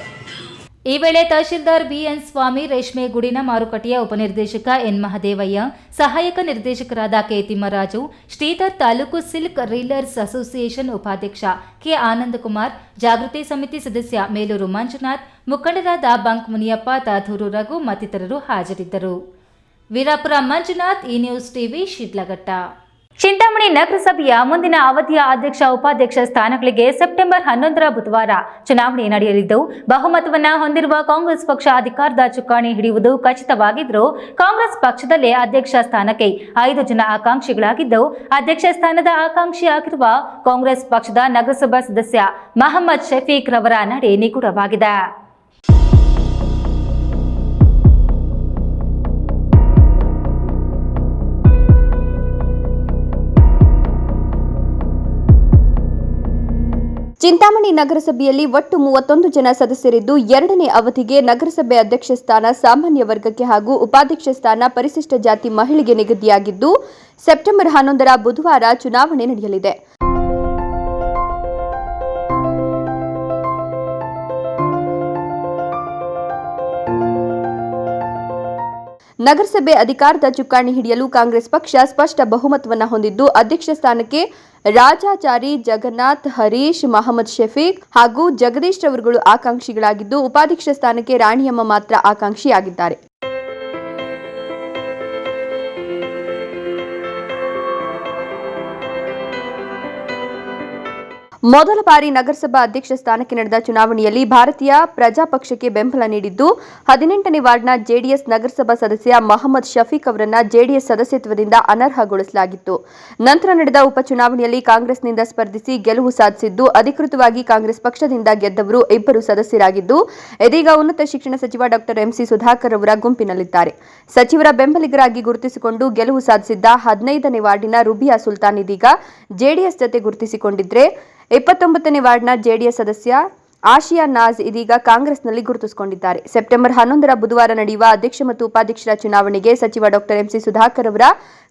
ಈ ವೇಳೆ ತಹಶೀಲ್ದಾರ್ ಬಿಎನ್ ಸ್ವಾಮಿ, ರೇಷ್ಮೆಗೂಡಿನ ಮಾರುಕಟ್ಟೆಯ ಉಪನಿರ್ದೇಶಕ ಎನ್ ಮಹದೇವಯ್ಯ, ಸಹಾಯಕ ನಿರ್ದೇಶಕರಾದ ಕೆ ತಿಮ್ಮರಾಜು, ಶ್ರೀಧರ್, ತಾಲೂಕು ಸಿಲ್ಕ್ ರೀಲರ್ಸ್ ಅಸೋಸಿಯೇಷನ್ ಉಪಾಧ್ಯಕ್ಷ ಕೆ ಆನಂದಕುಮಾರ್, ಜಾಗೃತಿ ಸಮಿತಿ ಸದಸ್ಯ ಮೇಲೂರು ಮಂಜುನಾಥ್, ಮುಖಂಡರಾದ ಬಂಕ್ ಮುನಿಯಪ್ಪ, ತಾತೂರು ರಘು ಮತ್ತಿತರರು ಹಾಜರಿದ್ದರು. ವೀರಾಪುರ ಮಂಜುನಾಥ್, ಈ ನ್ಯೂಸ್ ಟಿವಿ, ಶಿಡ್ಲಘಟ್ಟ. ಚಿಂತಾಮಣಿ ನಗರಸಭೆಯ ಮುಂದಿನ ಅವಧಿಯ ಅಧ್ಯಕ್ಷ, ಉಪಾಧ್ಯಕ್ಷ ಸ್ಥಾನಗಳಿಗೆ ಸೆಪ್ಟೆಂಬರ್ 11ರ ಬುಧವಾರ ಚುನಾವಣೆ ನಡೆಯಲಿದ್ದು, ಬಹುಮತವನ್ನ ಹೊಂದಿರುವ ಕಾಂಗ್ರೆಸ್ ಪಕ್ಷ ಅಧಿಕಾರದ ಚುಕ್ಕಾಣಿ ಹಿಡಿಯುವುದು ಖಚಿತವಾಗಿದ್ದರೂ ಕಾಂಗ್ರೆಸ್ ಪಕ್ಷದಲ್ಲೇ ಅಧ್ಯಕ್ಷ ಸ್ಥಾನಕ್ಕೆ 5 ಜನ ಆಕಾಂಕ್ಷಿಗಳಾಗಿದ್ದು, ಅಧ್ಯಕ್ಷ ಸ್ಥಾನದ ಆಕಾಂಕ್ಷಿಯಾಗಿರುವ ಕಾಂಗ್ರೆಸ್ ಪಕ್ಷದ ನಗರಸಭಾ ಸದಸ್ಯ ಮಹಮ್ಮದ್ ಶಫೀಕ್ ರವರ ನಡೆ ನಿಗೂಢವಾಗಿದೆ. ಚಿಂತಾಮಣಿ ನಗರಸಭೆಯಲ್ಲಿ ಒಟ್ಟು 31 ಜನ ಸದಸ್ಯರಿದ್ದು, 2ನೇ ಅವಧಿಗೆ ನಗರಸಭೆ ಅಧ್ಯಕ್ಷ ಸ್ಥಾನ ಸಾಮಾನ್ಯ ವರ್ಗಕ್ಕೆ ಹಾಗೂ ಉಪಾಧ್ಯಕ್ಷ ಸ್ಥಾನ ಪರಿಶಿಷ್ಟ ಜಾತಿ ಮಹಿಳೆಗೆ ನಿಗದಿಯಾಗಿದ್ದು, ಸೆಪ್ಟೆಂಬರ್ 11ರ ಬುಧವಾರ ಚುನಾವಣೆ ನಡೆಯಲಿದೆ. ನಗರಸಭೆ ಅಧಿಕಾರದ ಚುಕ್ಕಾಣಿ ಹಿಡಿಯಲು ಕಾಂಗ್ರೆಸ್ ಪಕ್ಷ ಸ್ಪಷ್ಟ ಬಹುಮತವನ್ನು ಹೊಂದಿದ್ದು, ಅಧ್ಯಕ್ಷ ಸ್ಥಾನಕ್ಕೆ ರಾಜಾಚಾರಿ, ಜಗನ್ನಾಥ್, ಹರೀಶ್, ಮಹಮ್ಮದ್ ಶಫೀಕ್ ಹಾಗೂ ಜಗದೀಶ್ ರವರುಗಳು ಆಕಾಂಕ್ಷಿಗಳಾಗಿದ್ದು, ಉಪಾಧ್ಯಕ್ಷ ಸ್ಥಾನಕ್ಕೆ ರಾಣಿಯಮ್ಮ ಮಾತ್ರ ಆಕಾಂಕ್ಷಿಯಾಗಿದ್ದಾರೆ. ಮೊದಲ ಬಾರಿ ನಗರಸಭಾ ಅಧ್ಯಕ್ಷ ಸ್ಥಾನಕ್ಕೆ ನಡೆದ ಚುನಾವಣೆಯಲ್ಲಿ ಭಾರತೀಯ ಪ್ರಜಾ ಪಕ್ಷಕ್ಕೆ ಬೆಂಬಲ ನೀಡಿದ್ದು 18ನೇ ವಾರ್ಡ್ನ ಜೆಡಿಎಸ್ ನಗರಸಭಾ ಸದಸ್ಯ ಮೊಹಮ್ಮದ್ ಶಫೀಕ್ ಅವರನ್ನ ಜೆಡಿಎಸ್ ಸದಸ್ಯತ್ವದಿಂದ ಅನರ್ಹಗೊಳಿಸಲಾಗಿತ್ತು. ನಂತರ ನಡೆದ ಉಪಚುನಾವಣೆಯಲ್ಲಿ ಕಾಂಗ್ರೆಸ್ನಿಂದ ಸ್ಪರ್ಧಿಸಿ ಗೆಲುವು ಸಾಧಿಸಿದ್ದು, ಅಧಿಕೃತವಾಗಿ ಕಾಂಗ್ರೆಸ್ ಪಕ್ಷದಿಂದ ಗೆದ್ದವರು 2 ಸದಸ್ಯರಾಗಿದ್ದು, ಇದೀಗ ಉನ್ನತ ಶಿಕ್ಷಣ ಸಚಿವ ಡಾ ಎಂಸಿ ಸುಧಾಕರ್ ಅವರ ಗುಂಪಿನಲ್ಲಿದ್ದಾರೆ. ಸಚಿವರ ಬೆಂಬಲಿಗರಾಗಿ ಗುರುತಿಸಿಕೊಂಡು ಗೆಲುವು ಸಾಧಿಸಿದ್ದ 15ನೇ ವಾರ್ಡಿನ ರುಬಿಯಾ ಸುಲ್ತಾನ್ ಇದೀಗ ಜೆಡಿಎಸ್ ಜತೆ ಗುರುತಿಸಿಕೊಂಡಿದ್ರೆ, 29ನೇ ವಾರ್ಡ್ನ ಜೆಡಿಎಸ್ ಸದಸ್ಯ ಆಶಿಯಾ ನಾಜ್ ಇದೀಗ ಕಾಂಗ್ರೆಸ್ನಲ್ಲಿ ಗುರುತಿಸಿಕೊಂಡಿದ್ದಾರೆ. ಸೆಪ್ಟೆಂಬರ್ 11ರ ಬುಧವಾರ ನಡೆಯುವ ಅಧ್ಯಕ್ಷ ಮತ್ತು ಉಪಾಧ್ಯಕ್ಷರ ಚುನಾವಣೆಗೆ ಸಚಿವ ಡಾ ಎಂಸಿ ಸುಧಾಕರ್ ಅವರ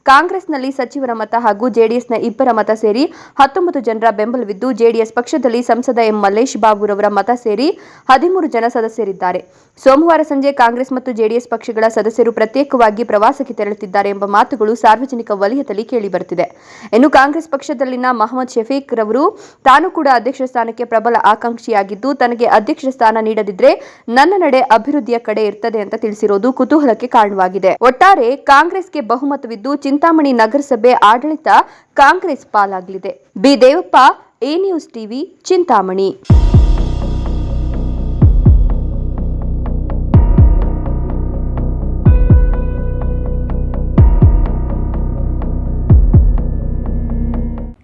ಕಾಂಗ್ರೆಸ್ನಲ್ಲಿ ಸಚಿವರ ಮತ ಹಾಗೂ ಜೆಡಿಎಸ್ನ 2 ಮತ ಸೇರಿ 19 ಜನರ ಬೆಂಬಲವಿದ್ದು, ಜೆಡಿಎಸ್ ಪಕ್ಷದಲ್ಲಿ ಸಂಸದ ಎಂ ಮಲ್ಲೇಶ್ ಬಾಬುರವರ ಮತ ಸೇರಿ 13 ಜನ ಸದಸ್ಯರಿದ್ದಾರೆ. ಸೋಮವಾರ ಸಂಜೆ ಕಾಂಗ್ರೆಸ್ ಮತ್ತು ಜೆಡಿಎಸ್ ಪಕ್ಷಗಳ ಸದಸ್ಯರು ಪ್ರತ್ಯೇಕವಾಗಿ ಪ್ರವಾಸಕ್ಕೆ ತೆರಳುತ್ತಿದ್ದಾರೆ ಎಂಬ ಮಾತುಗಳು ಸಾರ್ವಜನಿಕ ವಲಯದಲ್ಲಿ ಕೇಳಿಬರುತ್ತಿದೆ. ಇನ್ನು ಕಾಂಗ್ರೆಸ್ ಪಕ್ಷದಲ್ಲಿನ ಮೊಹಮ್ಮದ್ ಶಫೀಕ್ ರವರು ತಾನು ಕೂಡ ಅಧ್ಯಕ್ಷ ಸ್ಥಾನಕ್ಕೆ ಪ್ರಬಲ ಆಕಾಂಕ್ಷಿಯಾಗಿದ್ದು, ತನಗೆ ಅಧ್ಯಕ್ಷ ಸ್ಥಾನ ನೀಡದಿದ್ರೆ ನನ್ನ ನಡೆ ಅಭಿವೃದ್ಧಿಯ ಕಡೆ ಇರ್ತದೆ ಅಂತ ತಿಳಿಸಿರೋದು ಕುತೂಹಲಕ್ಕೆ ಕಾರಣವಾಗಿದೆ. ಒಟ್ಟಾರೆ ಕಾಂಗ್ರೆಸ್ಗೆ ಬಹುಮತವಿದ್ದು ಚಿಂತಾಮಣಿ ನಗರಸಭೆ ಆಡಳಿತ ಕಾಂಗ್ರೆಸ್ ಪಾಲಾಗಲಿದೆ. B Devappa, A news TV, Chintamani.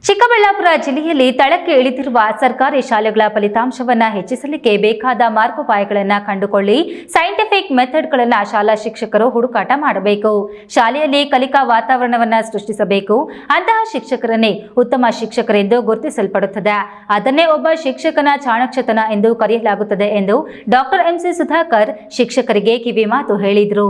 Chikkaballapur ಜಿಲ್ಲೆಯಲ್ಲಿ ತಳಕ್ಕೆ ಇಳಿದಿರುವ ಸರ್ಕಾರಿ ಶಾಲೆಗಳ ಫಲಿತಾಂಶವನ್ನು ಹೆಚ್ಚಿಸಲಿಕ್ಕೆ ಬೇಕಾದ ಮಾರ್ಗೋಪಾಯಗಳನ್ನು ಕಂಡುಕೊಳ್ಳಿ ಸೈಂಟಿಫಿಕ್ ಮೆಥಡ್ಗಳನ್ನು ಶಾಲಾ ಶಿಕ್ಷಕರು ಹುಡುಕಾಟ ಮಾಡಬೇಕು. ಶಾಲೆಯಲ್ಲಿ ಕಲಿಕಾ ವಾತಾವರಣವನ್ನು ಸೃಷ್ಟಿಸಬೇಕು. ಅಂತಹ ಶಿಕ್ಷಕರನ್ನೇ ಉತ್ತಮ ಶಿಕ್ಷಕರೆಂದು ಗುರುತಿಸಲ್ಪಡುತ್ತದೆ. ಅದನ್ನೇ ಒಬ್ಬ ಶಿಕ್ಷಕನ ಚಾಣಕ್ಷತನ ಎಂದು ಕರೆಯಲಾಗುತ್ತದೆ ಎಂದು ಡಾ ಎಂಸಿ ಸುಧಾಕರ್ ಶಿಕ್ಷಕರಿಗೆ ಕಿವಿಮಾತು ಹೇಳಿದರು.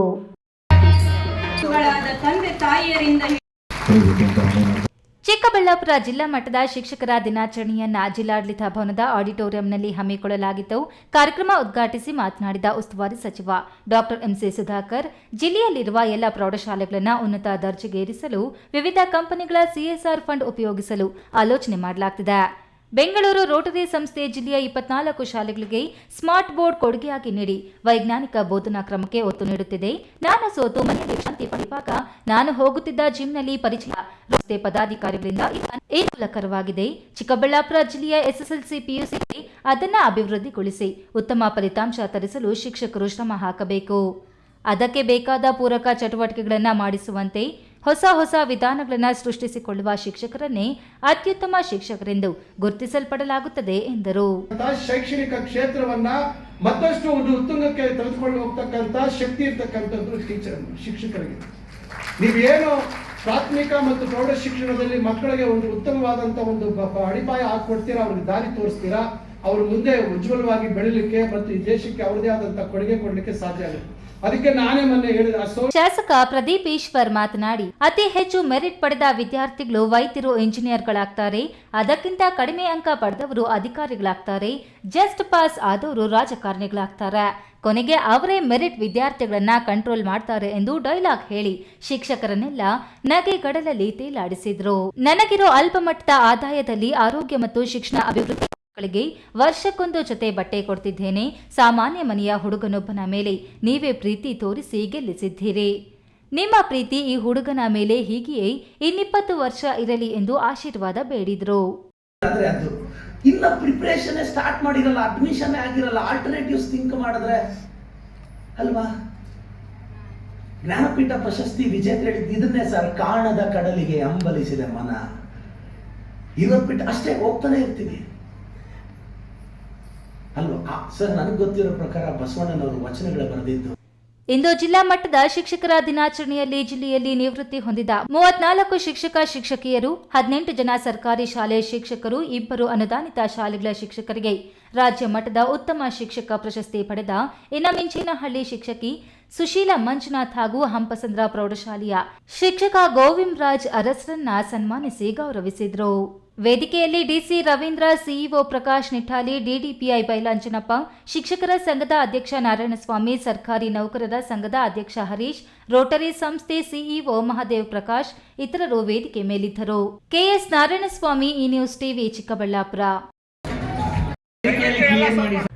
ಚಿಕ್ಕಬಳ್ಳಾಪುರ ಜಿಲ್ಲಾ ಮಟ್ಟದ ಶಿಕ್ಷಕರ ದಿನಾಚರಣೆಯನ್ನ ಜಿಲ್ಲಾಡಳಿತ ಭವನದ ಆಡಿಟೋರಿಯಂನಲ್ಲಿ ಹಮ್ಮಿಕೊಳ್ಳಲಾಗಿತ್ತು. ಕಾರ್ಯಕ್ರಮ ಉದ್ಘಾಟಿಸಿ ಮಾತನಾಡಿದ ಉಸ್ತುವಾರಿ ಸಚಿವ ಡಾ ಎಂಸಿ ಸುಧಾಕರ್, ಜಿಲ್ಲೆಯಲ್ಲಿರುವ ಎಲ್ಲ ಪ್ರೌಢಶಾಲೆಗಳನ್ನು ಉನ್ನತ ದರ್ಜೆಗೇರಿಸಲು ವಿವಿಧ ಕಂಪನಿಗಳ ಸಿಎಸ್ಆರ್ ಫಂಡ್ ಉಪಯೋಗಿಸಲು ಆಲೋಚನೆ ಮಾಡಲಾಗುತ್ತಿದೆ. ಬೆಂಗಳೂರು ರೋಟರಿ ಸಂಸ್ಥೆ ಜಿಲ್ಲೆಯ 24 ಶಾಲೆಗಳಿಗೆ ಸ್ಮಾರ್ಟ್ ಬೋರ್ಡ್ ಕೊಡುಗೆಯಾಗಿ ನೀಡಿ ವೈಜ್ಞಾನಿಕ ಬೋಧನಾ ಕ್ರಮಕ್ಕೆ ಒತ್ತು ನೀಡುತ್ತಿದೆ. ನಾನು ಸೋತು ಮನೆಯಲ್ಲಿ ಶಾಂತಿ ಪಡೆಯುವಾಗ ನಾನು ಹೋಗುತ್ತಿದ್ದ ಜಿಮ್ನಲ್ಲಿ ಪರಿಚಯ ರಸ್ತೆ ಪದಾಧಿಕಾರಿಗಳಿಂದ ಅನುಕೂಲಕರವಾಗಿದೆ. ಚಿಕ್ಕಬಳ್ಳಾಪುರ ಜಿಲ್ಲೆಯ ಎಸ್ಎಸ್ಎಲ್ಸಿ ಪಿಯುಸಿ ಅದನ್ನು ಅಭಿವೃದ್ಧಿಗೊಳಿಸಿ ಉತ್ತಮ ಫಲಿತಾಂಶ ತರಿಸಲು ಶಿಕ್ಷಕರು ಶ್ರಮ ಹಾಕಬೇಕು. ಅದಕ್ಕೆ ಬೇಕಾದ ಪೂರಕ ಚಟುವಟಿಕೆಗಳನ್ನು ಮಾಡಿಸುವಂತೆ ಹೊಸ ವಿಧಾನಗಳನ್ನು ಸೃಷ್ಟಿಸಿಕೊಳ್ಳುವ ಶಿಕ್ಷಕರನ್ನೇ ಅತ್ಯುತ್ತಮ ಶಿಕ್ಷಕರೆಂದು ಗುರುತಿಸಲ್ಪಡಲಾಗುತ್ತದೆ ಎಂದರು. ಶೈಕ್ಷಣಿಕ ಕ್ಷೇತ್ರವನ್ನ ಮತ್ತಷ್ಟು ಉತ್ತುಂಗಕ್ಕೆ ತೆಗೆದುಕೊಂಡು ಹೋಗ್ತಕ್ಕಂಥ ಶಕ್ತಿ ಇರ್ತಕ್ಕಂಥದ್ದು ಶಿಕ್ಷಕರಿಗೆ. ನೀವೇನು ಪ್ರಾಥಮಿಕ ಮತ್ತು ಪ್ರೌಢ ಶಿಕ್ಷಣದಲ್ಲಿ ಮಕ್ಕಳಿಗೆ ಒಂದು ಉತ್ತಮವಾದಂತಹ ಒಂದು ಅಡಿಪಾಯ ಹಾಕೊಡ್ತೀರಾ, ಅವ್ರಿಗೆ ದಾರಿ ತೋರಿಸ್ತೀರಾ, ಅವರು ಮುಂದೆ ಉಜ್ವಲವಾಗಿ ಬೆಳಿಲಿಕ್ಕೆ ಮತ್ತು ಈ ದೇಶಕ್ಕೆ ಅವರದೇ ಆದಂತಹ ಕೊಡುಗೆ ಕೊಡಲಿಕ್ಕೆ ಸಾಧ್ಯ ಆಗುತ್ತೆ. ಅದಕ್ಕೆ ನಾನೇ ಮೊನ್ನೆ ಹೇಳಿದ ಶಾಸಕ ಪ್ರದೀಪ್ ಈಶ್ವರ್ ಮಾತನಾಡಿ, ಅತಿ ಹೆಚ್ಚು ಮೆರಿಟ್ ಪಡೆದ ವಿದ್ಯಾರ್ಥಿಗಳು ವೈದ್ಯರು, ಇಂಜಿನಿಯರ್ಗಳಾಗ್ತಾರೆ. ಅದಕ್ಕಿಂತ ಕಡಿಮೆ ಅಂಕ ಪಡೆದವರು ಅಧಿಕಾರಿಗಳಾಗ್ತಾರೆ. ಜಸ್ಟ್ ಪಾಸ್ ಆದವರು ರಾಜಕಾರಣಿಗಳಾಗ್ತಾರೆ. ಕೊನೆಗೆ ಅವರೇ ಮೆರಿಟ್ ವಿದ್ಯಾರ್ಥಿಗಳನ್ನ ಕಂಟ್ರೋಲ್ ಮಾಡ್ತಾರೆ ಎಂದು ಡೈಲಾಗ್ ಹೇಳಿ ಶಿಕ್ಷಕರನ್ನೆಲ್ಲ ನಗೆಗಡಲಲ್ಲಿ ತೇಲಾಡಿಸಿದ್ರು. ನನಗಿರೋ ಅಲ್ಪ ಮಟ್ಟದ ಆದಾಯದಲ್ಲಿ ಆರೋಗ್ಯ ಮತ್ತು ಶಿಕ್ಷಣ ಅಭಿವೃದ್ಧಿ ಗಳಿಗೆ ವರ್ಷಕ್ಕೊಂದು ಜೊತೆ ಬಟ್ಟೆ ಕೊಡ್ತಿದ್ದೇನೆ. ಸಾಮಾನ್ಯ ಮನೆಯ ಹುಡುಗನೊಬ್ಬನ ಮೇಲೆ ನೀವೇ ಪ್ರೀತಿ ತೋರಿಸಿ ಗೆಲ್ಲಿಸಿದ್ದೀರಿ. ನಿಮ್ಮ ಪ್ರೀತಿ ಈ ಹುಡುಗನ ಮೇಲೆ ಹೀಗೆಯೇ ಇನ್ನು20 ವರ್ಷ ಇರಲಿ ಎಂದು ಆಶೀರ್ವಾದ ಬೇಡಿದ್ರು. ಇನ್ನ ಪ್ರಿಪರೇಷನ್ ಸ್ಟಾರ್ಟ್ ಮಾಡಿರಲ್ಲ, ಅಡ್ಮಿಷನ್ ಆಗಿರಲ್ಲ, ಆಲ್ಟರ್ನೇಟಿವ್ಸ್ ಥಿಂಕ್ ಮಾಡಿದ್ರೆ ಅಲ್ವಾ? ಜ್ಞಾನಪೀಠ ಪ್ರಶಸ್ತಿ ವಿಜೇತ ಇದನ್ನೇ ಸರ್, ಕಾಣದ ಕಡಲಿಗೆ ಹಂಬಲಿಸಿದೆ ಮನ. ಇವತ್ತು ಬಿಟ್ಟು ಅಷ್ಟೇ ಹೋಗ್ತಾನೆ ಇರ್ತೀವಿ ಅಲ್ವಾ ಸರ್? ನನಗೆ ಗೊತ್ತಿರೋ ಪ್ರಕಾರ ಬಸವಣ್ಣನವರು ವಚನಗಳು ಬರೆದಿದ್ದು. ಇಂದು ಜಿಲ್ಲಾ ಮಟ್ಟದ ಶಿಕ್ಷಕರ ದಿನಾಚರಣೆಯಲ್ಲಿ ಜಿಲ್ಲೆಯಲ್ಲಿ ನಿವೃತ್ತಿ ಹೊಂದಿದ 34 ಶಿಕ್ಷಕಿಯರು, 18 ಜನ ಸರ್ಕಾರಿ ಶಾಲೆ ಶಿಕ್ಷಕರು, 2 ಅನುದಾನಿತ ಶಾಲೆಗಳ ಶಿಕ್ಷಕರಿಗೆ ರಾಜ್ಯ ಮಟ್ಟದ ಉತ್ತಮ ಶಿಕ್ಷಕ ಪ್ರಶಸ್ತಿ ಪಡೆದ ಇನಮಿಂಚೇನಹಳ್ಳಿ ಶಿಕ್ಷಕಿ ಸುಶೀಲಾ ಮಂಜುನಾಥ್ ಹಾಗೂ ಹಂಪಸಂದ್ರ ಪ್ರೌಢಶಾಲೆಯ ಶಿಕ್ಷಕ ಗೋವಿಂದರಾಜ್ ಅರಸರನ್ನ ಸನ್ಮಾನಿಸಿ ಗೌರವಿಸಿದರು. ವೇದಿಕೆಯಲ್ಲಿ DC Ravindra, CEO Prakash Nithali, DDPI Bailanjanappa, ಶಿಕ್ಷಕರ ಸಂಘದ ಅಧ್ಯಕ್ಷ ನಾರಾಯಣಸ್ವಾಮಿ, ಸರ್ಕಾರಿ ನೌಕರರ ಸಂಘದ ಅಧ್ಯಕ್ಷ ಹರೀಶ್, ರೋಟರಿ ಸಂಸ್ಥೆ ಸಿಇಒ ಮಹಾದೇವ್ ಪ್ರಕಾಶ್ ಇತರರು ವೇದಿಕೆ ಮೇಲಿದ್ದರು. KS Narayanaswamy, E news TV, Chikkaballapur.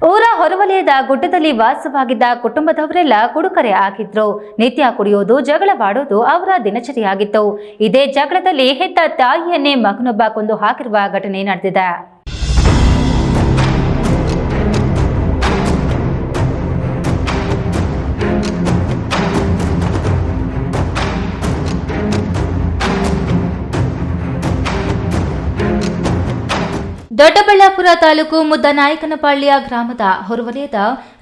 ಊರ ಹೊರವಲಯದ ಗುಡ್ಡದಲ್ಲಿ ವಾಸವಾಗಿದ್ದ ಕುಟುಂಬದವರೆಲ್ಲ ಕುಡುಕರೆ ಆಗಿದ್ರು. ನಿತ್ಯ ಕುಡಿಯೋದು, ಜಗಳವಾಡೋದು ಅವರ ದಿನಚರಿಯಾಗಿತ್ತು. ಇದೇ ಜಗಳದಲ್ಲಿ ಹೆತ್ತ ತಾಯಿಯನ್ನೇ ಮಗನೊಬ್ಬ ಕೊಂದು ಹಾಕಿರುವ ಘಟನೆ ನಡೆದಿದೆ. ದೊಡ್ಡಬಳ್ಳಾಪುರ ತಾಲೂಕು ಮುದ್ದನಾಯಕನಪಾಳ್ಯ ಗ್ರಾಮದ ಹೊರವಲಯದ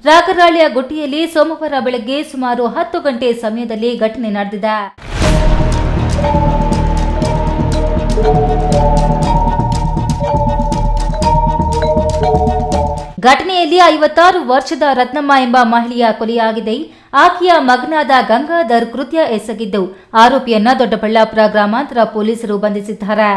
ರಾಗರಾಳಿಯ ಗುಟ್ಟಿಯಲ್ಲಿ ಸೋಮವಾರ ಬೆಳಗ್ಗೆ ಸುಮಾರು 10 ಗಂಟೆ ಸಮಯದಲ್ಲಿ ಘಟನೆ ನಡೆದಿದೆ. ಘಟನೆಯಲ್ಲಿ 56 ವರ್ಷದ ರತ್ನಮ್ಮ ಎಂಬ ಮಹಿಳೆಯ ಕೊಲೆಯಾಗಿದೆ. ಆಕೆಯ ಮಗನಾದ ಗಂಗಾಧರ್ ಕೃತ್ಯ ಎಸಗಿದ್ದು ಆರೋಪಿಯನ್ನ ದೊಡ್ಡಬಳ್ಳಾಪುರ ಗ್ರಾಮಾಂತರ ಪೊಲೀಸರು ಬಂಧಿಸಿದ್ದಾರೆ.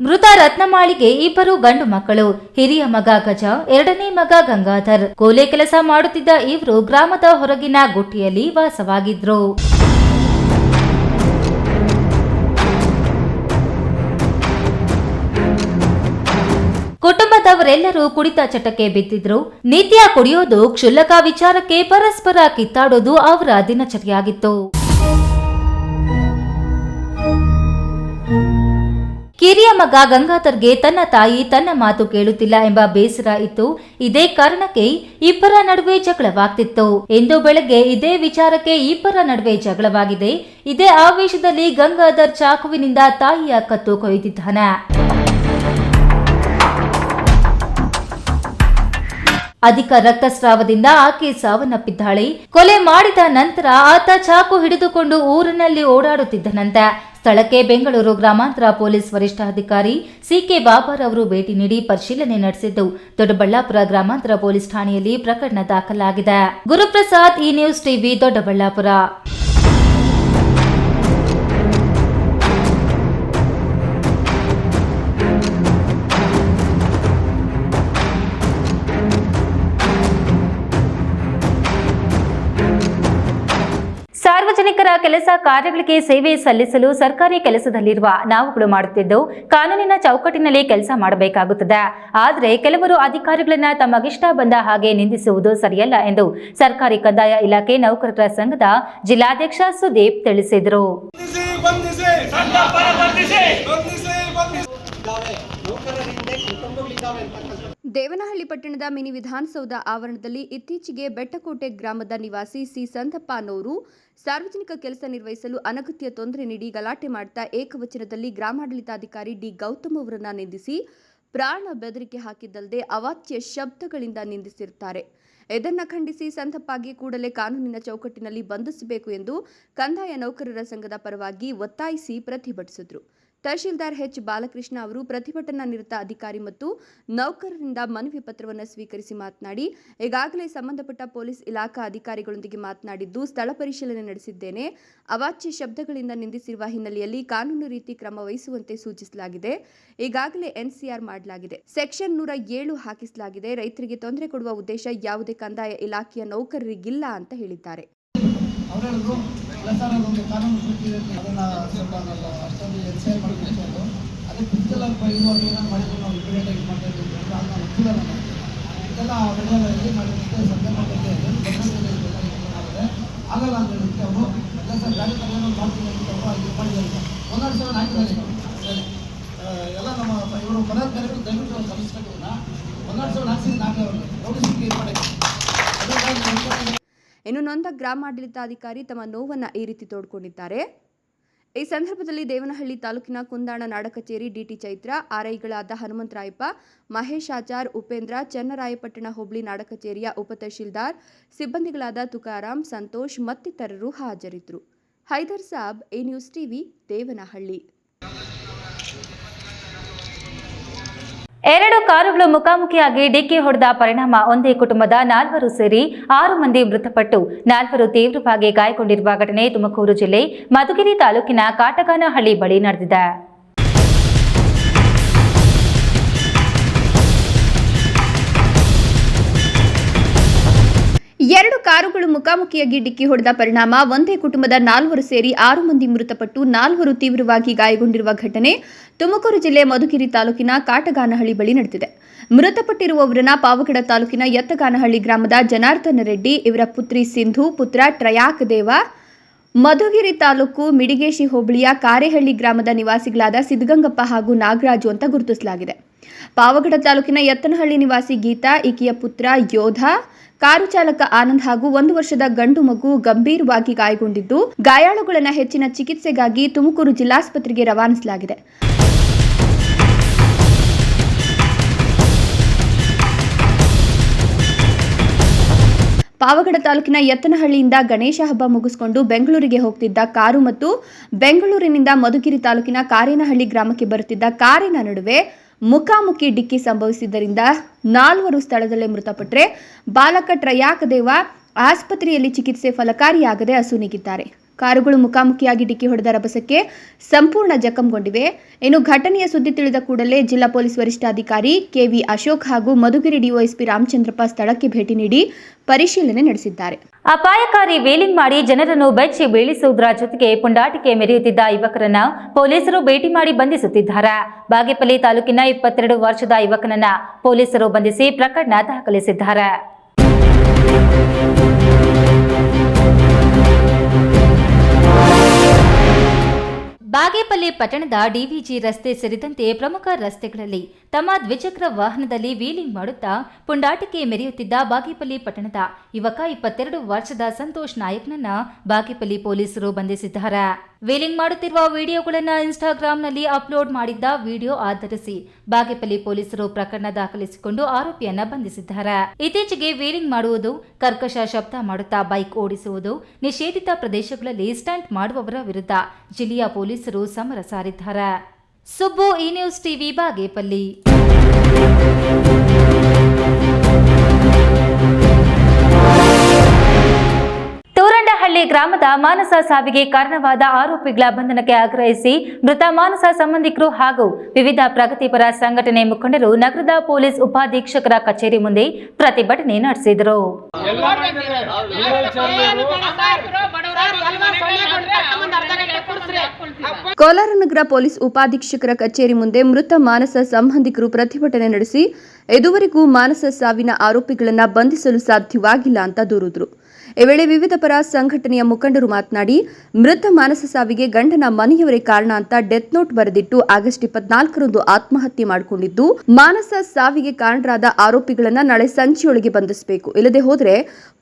ಮೃತ ರತ್ನಮಾಳಿಗೆ 2 ಗಂಡು ಮಕ್ಕಳು. ಹಿರಿಯ ಮಗ ಗಜ, 2ನೇ ಮಗ ಗಂಗಾಧರ್. ಕೋಲೆ ಕೆಲಸ ಮಾಡುತ್ತಿದ್ದ ಇವರು ಗ್ರಾಮದ ಹೊರಗಿನ ಗುಟ್ಟಿಯಲ್ಲಿ ವಾಸವಾಗಿದ್ರು. ಕುಟುಂಬದವರೆಲ್ಲರೂ ಕುಡಿತ ಚಟಕ್ಕೆ ಬಿದ್ದಿದ್ರು. ನಿತ್ಯ ಕುಡಿಯೋದು, ಕ್ಷುಲ್ಲಕ ವಿಚಾರಕ್ಕೆ ಪರಸ್ಪರ ಕಿತ್ತಾಡೋದು ಅವರ ದಿನಚರಿಯಾಗಿತ್ತು. ಕಿರಿಯ ಮಗ ಗಂಗಾಧರ್ಗೆ ತನ್ನ ತಾಯಿ ತನ್ನ ಮಾತು ಕೇಳುತ್ತಿಲ್ಲ ಎಂಬ ಬೇಸರ ಇತ್ತು. ಇದೇ ಕಾರಣಕ್ಕೆ ಇಬ್ಬರ ನಡುವೆ ಜಗಳವಾಗ್ತಿತ್ತು. ಇಂದು ಬೆಳಗ್ಗೆ ಇದೇ ವಿಚಾರಕ್ಕೆ ಇಬ್ಬರ ನಡುವೆ ಜಗಳವಾಗಿದೆ. ಇದೇ ಆವೇಶದಲ್ಲಿ ಗಂಗಾಧರ್ ಚಾಕುವಿನಿಂದ ತಾಯಿಯ ಕತ್ತು ಕೊಯ್ದಿದ್ದಾನೆ. ಅಧಿಕ ರಕ್ತಸ್ರಾವದಿಂದ ಆಕೆ ಸಾವನ್ನಪ್ಪಿದ್ದಾಳೆ. ಕೊಲೆ ಮಾಡಿದ ನಂತರ ಆತ ಚಾಕು ಹಿಡಿದುಕೊಂಡು ಊರಿನಲ್ಲಿ ಓಡಾಡುತ್ತಿದ್ದನಂತೆ. ಸ್ಥಳಕ್ಕೆ ಬೆಂಗಳೂರು ಗ್ರಾಮಾಂತರ ಪೊಲೀಸ್ ವರಿಷ್ಠಾಧಿಕಾರಿ ಸಿಕೆ ಬಾಬರ್ ಅವರು ಭೇಟಿ ನೀಡಿ ಪರಿಶೀಲನೆ ನಡೆಸಿದ್ದು ದೊಡ್ಡಬಳ್ಳಾಪುರ ಗ್ರಾಮಾಂತರ ಪೊಲೀಸ್ ಠಾಣೆಯಲ್ಲಿ ಪ್ರಕರಣ ದಾಖಲಾಗಿದೆ. ಗುರುಪ್ರಸಾದ್, ಈ ನ್ಯೂಸ್ ಟಿವಿ, ದೊಡ್ಡಬಳ್ಳಾಪುರ. ಸಾರ್ವಜನಿಕರ ಕೆಲಸ ಕಾರ್ಯಗಳಿಗೆ ಸೇವೆ ಸಲ್ಲಿಸಲು ಸರ್ಕಾರಿ ಕೆಲಸದಲ್ಲಿರುವ ನಾವುಗಳು ಮಾಡುತ್ತಿದ್ದು ಕಾನೂನಿನ ಚೌಕಟ್ಟಿನಲ್ಲಿ ಕೆಲಸ ಮಾಡಬೇಕಾಗುತ್ತದೆ. ಆದರೆ ಕೆಲವರು ಅಧಿಕಾರಿಗಳನ್ನ ತಮಗಿಷ್ಟ ಬಂದ ಹಾಗೆ ನಿಂದಿಸುವುದು ಸರಿಯಲ್ಲ ಎಂದು ಸರ್ಕಾರಿ ಕಂದಾಯ ಇಲಾಖೆ ನೌಕರರ ಸಂಘದ ಜಿಲ್ಲಾಧ್ಯಕ್ಷ ಸುದೀಪ್ ತಿಳಿಸಿದರು. ದೇವನಹಳ್ಳಿ ಪಟ್ಟಣದ ಮಿನಿ ವಿಧಾನಸೌಧ ಆವರಣದಲ್ಲಿ ಇತ್ತೀಚೆಗೆ ಬೆಟ್ಟಕೋಟೆ ಗ್ರಾಮದ ನಿವಾಸಿ ಸಿ ಸಂದಪ್ಪ ಅನ್ನೋರು ಸಾರ್ವಜನಿಕ ಕೆಲಸ ನಿರ್ವಹಿಸಲು ಅನಗತ್ಯ ತೊಂದರೆ ನೀಡಿ ಗಲಾಟೆ ಮಾಡ್ತಾ ಏಕವಚನದಲ್ಲಿ ಗ್ರಾಮಾಡಳಿತಾಧಿಕಾರಿ ಡಿ ಗೌತಮ್ ಅವರನ್ನ ನಿಂದಿಸಿ ಪ್ರಾಣ ಬೆದರಿಕೆ ಹಾಕಿದ್ದಲ್ಲದೆ ಅವಾಚ್ಯ ಶಬ್ದಗಳಿಂದ ನಿಂದಿಸಿರುತ್ತಾರೆ. ಇದನ್ನು ಖಂಡಿಸಿ ಸಂದಪ್ಪಗೆ ಕೂಡಲೇ ಕಾನೂನಿನ ಚೌಕಟ್ಟಿನಲ್ಲಿ ಬಂಧಿಸಬೇಕು ಎಂದು ಕಂದಾಯ ನೌಕರರ ಸಂಘದ ಪರವಾಗಿ ಒತ್ತಾಯಿಸಿ ಪ್ರತಿಭಟಿಸಿದರು. ತಹಶೀಲ್ದಾರ್ ಎಚ್ ಬಾಲಕೃಷ್ಣ ಅವರು ಪ್ರತಿಭಟನಾ ನಿರತ ಅಧಿಕಾರಿ ಮತ್ತು ನೌಕರರಿಂದ ಮನವಿ ಪತ್ರವನ್ನು ಸ್ವೀಕರಿಸಿ ಮಾತನಾಡಿ, ಈಗಾಗಲೇ ಸಂಬಂಧಪಟ್ಟ ಪೊಲೀಸ್ ಇಲಾಖಾ ಅಧಿಕಾರಿಗಳೊಂದಿಗೆ ಮಾತನಾಡಿದ್ದು ಸ್ಥಳ ಪರಿಶೀಲನೆ ನಡೆಸಿದ್ದೇನೆ. ಅವಾಚ್ಯ ಶಬ್ದಗಳಿಂದ ನಿಂದಿಸಿರುವ ಹಿನ್ನೆಲೆಯಲ್ಲಿ ಕಾನೂನು ರೀತಿ ಕ್ರಮ ವಹಿಸುವಂತೆ ಸೂಚಿಸಲಾಗಿದೆ. ಈಗಾಗಲೇ ಎನ್ಸಿಆರ್ ಮಾಡಲಾಗಿದೆ. ಸೆಕ್ಷನ್ 107 ಹಾಕಿಸಲಾಗಿದೆ. ರೈತರಿಗೆ ತೊಂದರೆ ಕೊಡುವ ಉದ್ದೇಶ ಯಾವುದೇ ಕಂದಾಯ ಇಲಾಖೆಯ ನೌಕರರಿಗಿಲ್ಲ ಅಂತ ಹೇಳಿದ್ದಾರೆ. ಕಾನೂನು ಅದನ್ನು ಸ್ವಲ್ಪ ಅಷ್ಟೊಂದು ಎನ್ಸೈರ್ ಮಾಡಿಕೊಂಡು ಅದೇ ಫಿಸಿಕಲ್ ಇರುವಾಗ ಮಾಡಿದ್ರು ನಾವು ಇಮಿಡಿಯೇಟಾಗಿ ಮಾಡ್ತಾ ಇದ್ದೀವಿ ಅಂತ ನಾನು ಒಪ್ಪಿಲ್ಲ. ಇದೆಲ್ಲ ಬೆಳೆಗಳಲ್ಲಿ ಮಾಡಿದಂತೆ ಸಂದರ್ಭದಲ್ಲಿ ಆಗಲ್ಲ ಅಂತ ಹೇಳಿದ್ರೆ ಅವರು ಎಲ್ಲ ಸರ್ ಗಾಡಿ ತಗೊಂಡು ಮಾಡ್ತೀನಿ ಅಂತ ಅವರು ಇದು ಮಾಡಿದ್ದಾರೆ. 107 ಹಾಕಿದ್ದಾರೆ. ಎಲ್ಲ ನಮ್ಮ ಇವರು ಪದಾರ್ಥ ದಯವಿಟ್ಟು ಗಮನಿಸ್ಕೊಂಡಿಲ್ಲ. 107 ಹಾಕ್ಸಿದ್ದು ನಾಲ್ಕು ಅವರಿಗೆ ನೋಟಿಸ್ಗೆ ಇದು ಮಾಡಿ. ಇನ್ನು ನೊಂದ ಗ್ರಾಮಾಡಳಿತಾಧಿಕಾರಿ ತಮ್ಮ ನೋವನ್ನು ಈ ರೀತಿ ತೋಡ್ಕೊಂಡಿದ್ದಾರೆ. ಈ ಸಂದರ್ಭದಲ್ಲಿ ದೇವನಹಳ್ಳಿ ತಾಲೂಕಿನ ಕುಂದಾಣ ನಾಡ ಕಚೇರಿ ಡಿಟಿ ಚೈತ್ರ, ಆರ್ಐಗಳಾದ ಹನುಮಂತರಾಯಪ್ಪ, ಮಹೇಶ್ ಆಚಾರ್, ಉಪೇಂದ್ರ, ಚನ್ನರಾಯಪಟ್ಟಣ ಹೋಬಳಿ ನಾಡ ಕಚೇರಿಯ ಉಪತಹಶೀಲ್ದಾರ್, ಸಿಬ್ಬಂದಿಗಳಾದ ತುಕಾರಾಮ್, ಸಂತೋಷ್ ಮತ್ತಿತರರು ಹಾಜರಿದ್ದರು. Haider Saab, A news TV, Devanahalli. 2 ಕಾರುಗಳು ಮುಖಾಮುಖಿಯಾಗಿ ಡಿಕ್ಕಿ ಹೊಡೆದ ಪರಿಣಾಮ ಒಂದೇ ಕುಟುಂಬದ 4 ಸೇರಿ 6 ಮಂದಿ ಮೃತಪಟ್ಟು 4 ತೀವ್ರವಾಗಿ ಗಾಯಗೊಂಡಿರುವ ಘಟನೆ ತುಮಕೂರು ಜಿಲ್ಲೆ ಮಧುಗಿರಿ ತಾಲೂಕಿನ ಕಾಟಗಾನಹಳ್ಳಿ ಬಳಿ ನಡೆದಿದೆ. 2 ಕಾರುಗಳು ಮುಖಾಮುಖಿಯಾಗಿ ಡಿಕ್ಕಿ ಹೊಡೆದ ಪರಿಣಾಮ ಒಂದೇ ಕುಟುಂಬದ 4 ಸೇರಿ 6 ಮಂದಿ ಮೃತಪಟ್ಟು 4 ತೀವ್ರವಾಗಿ ಗಾಯಗೊಂಡಿರುವ ಘಟನೆ ತುಮಕೂರು ಜಿಲ್ಲೆ ಮಧುಗಿರಿ ತಾಲೂಕಿನ ಕಾಟಗಾನಹಳ್ಳಿ ಬಳಿ ನಡೆದಿದೆ. ಮೃತಪಟ್ಟಿರುವವರನ್ನ ಪಾವಗಡ ತಾಲೂಕಿನ ಯತ್ತಗಾನಹಳ್ಳಿ ಗ್ರಾಮದ ಜನಾರ್ದನ ರೆಡ್ಡಿ, ಇವರ ಪುತ್ರಿ ಸಿಂಧು, ಪುತ್ರ ಟ್ರಯಾಕ್ ದೇವ, ಮಧುಗಿರಿ ತಾಲೂಕು ಮಿಡಿಗೇಶಿ ಹೋಬಳಿಯ ಕಾರೇಹಳ್ಳಿ ಗ್ರಾಮದ ನಿವಾಸಿಗಳಾದ ಸಿದ್ಧಗಂಗಪ್ಪ ಹಾಗೂ ನಾಗರಾಜು ಅಂತ ಗುರುತಿಸಲಾಗಿದೆ. ಪಾವಗಡ ತಾಲೂಕಿನ ಯತ್ತನಹಳ್ಳಿ ನಿವಾಸಿ ಗೀತಾ, ಈಕೆಯ ಪುತ್ರ ಯೋಧ, ಕಾರು ಚಾಲಕ ಆನಂದ್ ಹಾಗೂ 1 ವರ್ಷದ ಗಂಡು ಮಗು ಗಂಭೀರವಾಗಿ ಗಾಯಗೊಂಡಿದ್ದು, ಗಾಯಾಳುಗಳನ್ನು ಹೆಚ್ಚಿನ ಚಿಕಿತ್ಸೆಗಾಗಿ ತುಮಕೂರು ಜಿಲ್ಲಾಸ್ಪತ್ರೆಗೆ ರವಾನಿಸಲಾಗಿದೆ. ಪಾವಗಡ ತಾಲೂಕಿನ ಯತ್ತನಹಳ್ಳಿಯಿಂದ ಗಣೇಶ ಹಬ್ಬ ಮುಗಿಸಿಕೊಂಡು ಬೆಂಗಳೂರಿಗೆ ಹೋಗ್ತಿದ್ದ ಕಾರು ಮತ್ತು ಬೆಂಗಳೂರಿನಿಂದ ಮಧುಗಿರಿ ತಾಲೂಕಿನ ಕಾರೇನಹಳ್ಳಿ ಗ್ರಾಮಕ್ಕೆ ಬರುತ್ತಿದ್ದ ಕಾರಿನ ನಡುವೆ ಮುಖಾಮುಖಿ ಡಿಕ್ಕಿ ಸಂಭವಿಸಿದ್ದರಿಂದ 4 ಸ್ಥಳದಲ್ಲೇ ಮೃತಪಟ್ಟರೆ ಬಾಲಕ ಟ್ರಯಾಕದೇವ ಆಸ್ಪತ್ರೆಯಲ್ಲಿ ಚಿಕಿತ್ಸೆ ಫಲಕಾರಿಯಾಗದೆ ಅಸುನೀಗಿದ್ದಾರೆ. ಕಾರುಗಳು ಮುಖಾಮುಖಿಯಾಗಿ ಡಿಕ್ಕಿ ಹೊಡೆದ ರಭಸಕ್ಕೆ ಸಂಪೂರ್ಣ ಜಖಂಗೊಂಡಿವೆ. ಇನ್ನು ಘಟನೆಯ ಸುದ್ದಿ ತಿಳಿದ ಕೂಡಲೇ ಜಿಲ್ಲಾ ಪೊಲೀಸ್ ವರಿಷ್ಠಾಧಿಕಾರಿ ಕೆವಿ ಅಶೋಕ್ ಹಾಗೂ ಮಧುಗಿರಿ ಡಿವೈಎಸ್ಪಿ ರಾಮಚಂದ್ರಪ್ಪ ಸ್ಥಳಕ್ಕೆ ಭೇಟಿ ನೀಡಿ ಪರಿಶೀಲನೆ ನಡೆಸಿದ್ದಾರೆ. ಅಪಾಯಕಾರಿ ವೀಲಿಂಗ್ ಮಾಡಿ ಜನರನ್ನು ಬೆಚ್ಚಿ ಬೀಳಿಸುವುದರ ಜೊತೆಗೆ ಪುಂಡಾಟಿಕೆ ಮೆರೆಯುತ್ತಿದ್ದ ಯುವಕರನ್ನ ಪೊಲೀಸರು ಭೇಟಿ ಮಾಡಿ ಬಂಧಿಸುತ್ತಿದ್ದಾರೆ. ಬಾಗೇಪಲ್ಲಿ ತಾಲೂಕಿನ 22 ವರ್ಷದ ಯುವಕನನ್ನ ಪೊಲೀಸರು ಬಂಧಿಸಿ ಪ್ರಕರಣ ದಾಖಲಿಸಿದ್ದಾರೆ. ಬಾಗೇಪಲ್ಲಿ ಪಟ್ಟಣದ ಡಿವಿಜಿ ರಸ್ತೆ ಸೇರಿದಂತೆ ಪ್ರಮುಖ ರಸ್ತೆಗಳಲ್ಲಿ ತಮ್ಮ ದ್ವಿಚಕ್ರ ವಾಹನದಲ್ಲಿ ವೀಲಿಂಗ್ ಮಾಡುತ್ತಾ ಪುಂಡಾಟಿಕೆ ಮೆರೆಯುತ್ತಿದ್ದ ಬಾಗೇಪಲ್ಲಿ ಪಟ್ಟಣದ ಯುವಕ 22 ವರ್ಷದ ಸಂತೋಷ್ ನಾಯಕ್ನನ್ನ ಬಾಗೇಪಲ್ಲಿ ಪೊಲೀಸರು ಬಂಧಿಸಿದ್ದಾರೆ. ವೀಲಿಂಗ್ ಮಾಡುತ್ತಿರುವ ವಿಡಿಯೋಗಳನ್ನು ಇನ್ಸ್ಟಾಗ್ರಾಂನಲ್ಲಿ ಅಪ್ಲೋಡ್ ಮಾಡಿದ್ದ ವಿಡಿಯೋ ಆಧರಿಸಿ ಬಾಗೇಪಲ್ಲಿ ಪೊಲೀಸರು ಪ್ರಕರಣ ದಾಖಲಿಸಿಕೊಂಡು ಆರೋಪಿಯನ್ನ ಬಂಧಿಸಿದ್ದಾರೆ. ಇತ್ತೀಚೆಗೆ ವೀಲಿಂಗ್ ಮಾಡುವುದು, ಕರ್ಕಶ ಶಬ್ದ ಮಾಡುತ್ತಾ ಬೈಕ್ ಓಡಿಸುವುದು, ನಿಷೇಧಿತ ಪ್ರದೇಶಗಳಲ್ಲಿ ಸ್ಟಂಟ್ ಮಾಡುವವರ ವಿರುದ್ಧ ಜಿಲ್ಲೆಯ ಪೊಲೀಸರು ಸಮರ ಸಾರಿದ್ದಾರೆ. ಸುಬ್ಬು, ಈ ನ್ಯೂಸ್ ಟಿವಿ, ಬಾಗೇಪಲ್ಲಿ. ತೂರಂಡಹಳ್ಳಿ ಗ್ರಾಮದ ಮಾನಸ ಸಾವಿಗೆ ಕಾರಣವಾದ ಆರೋಪಿಗಳ ಬಂಧನಕ್ಕೆ ಆಗ್ರಹಿಸಿ ಮೃತ ಮಾನಸ ಸಂಬಂಧಿಕರು ಹಾಗೂ ವಿವಿಧ ಪ್ರಗತಿಪರ ಸಂಘಟನೆ ಮುಖಂಡರು ನಗರದ ಪೊಲೀಸ್ ಉಪಾಧೀಕ್ಷಕರ ಕಚೇರಿ ಮುಂದೆ ಪ್ರತಿಭಟನೆ ನಡೆಸಿದರು. ಕೋಲಾರ ನಗರ ಪೊಲೀಸ್ ಉಪಾಧೀಕ್ಷಕರ ಕಚೇರಿ ಮುಂದೆ ಮೃತ ಮಾನಸ ಸಂಬಂಧಿಕರು ಪ್ರತಿಭಟನೆ ನಡೆಸಿ ಇದುವರೆಗೂ ಮಾನಸ ಸಾವಿನ ಆರೋಪಿಗಳನ್ನು ಬಂಧಿಸಲು ಸಾಧ್ಯವಾಗಿಲ್ಲ ಅಂತ ದೂರಿದರು. ಈ ವೇಳೆ ವಿವಿಧ ಪರ ಸಂಘಟನೆಯ ಮುಖಂಡರು ಮಾತನಾಡಿ, ಮೃತ ಮಾನಸ ಸಾವಿಗೆ ಗಂಡನ ಮನೆಯವರೇ ಕಾರಣ ಅಂತ ಡೆತ್ ನೋಟ್ ಬರೆದಿಟ್ಟು ಆಗಸ್ಟ್ 24ರಂದು ಆತ್ಮಹತ್ಯೆ ಮಾಡಿಕೊಂಡಿದ್ದು, ಮಾನಸ ಸಾವಿಗೆ ಕಾರಣರಾದ ಆರೋಪಿಗಳನ್ನ ನಾಳೆ ಸಂಜೆಯೊಳಗೆ ಬಂಧಿಸಬೇಕು. ಇಲ್ಲದೆ ಹೋದರೆ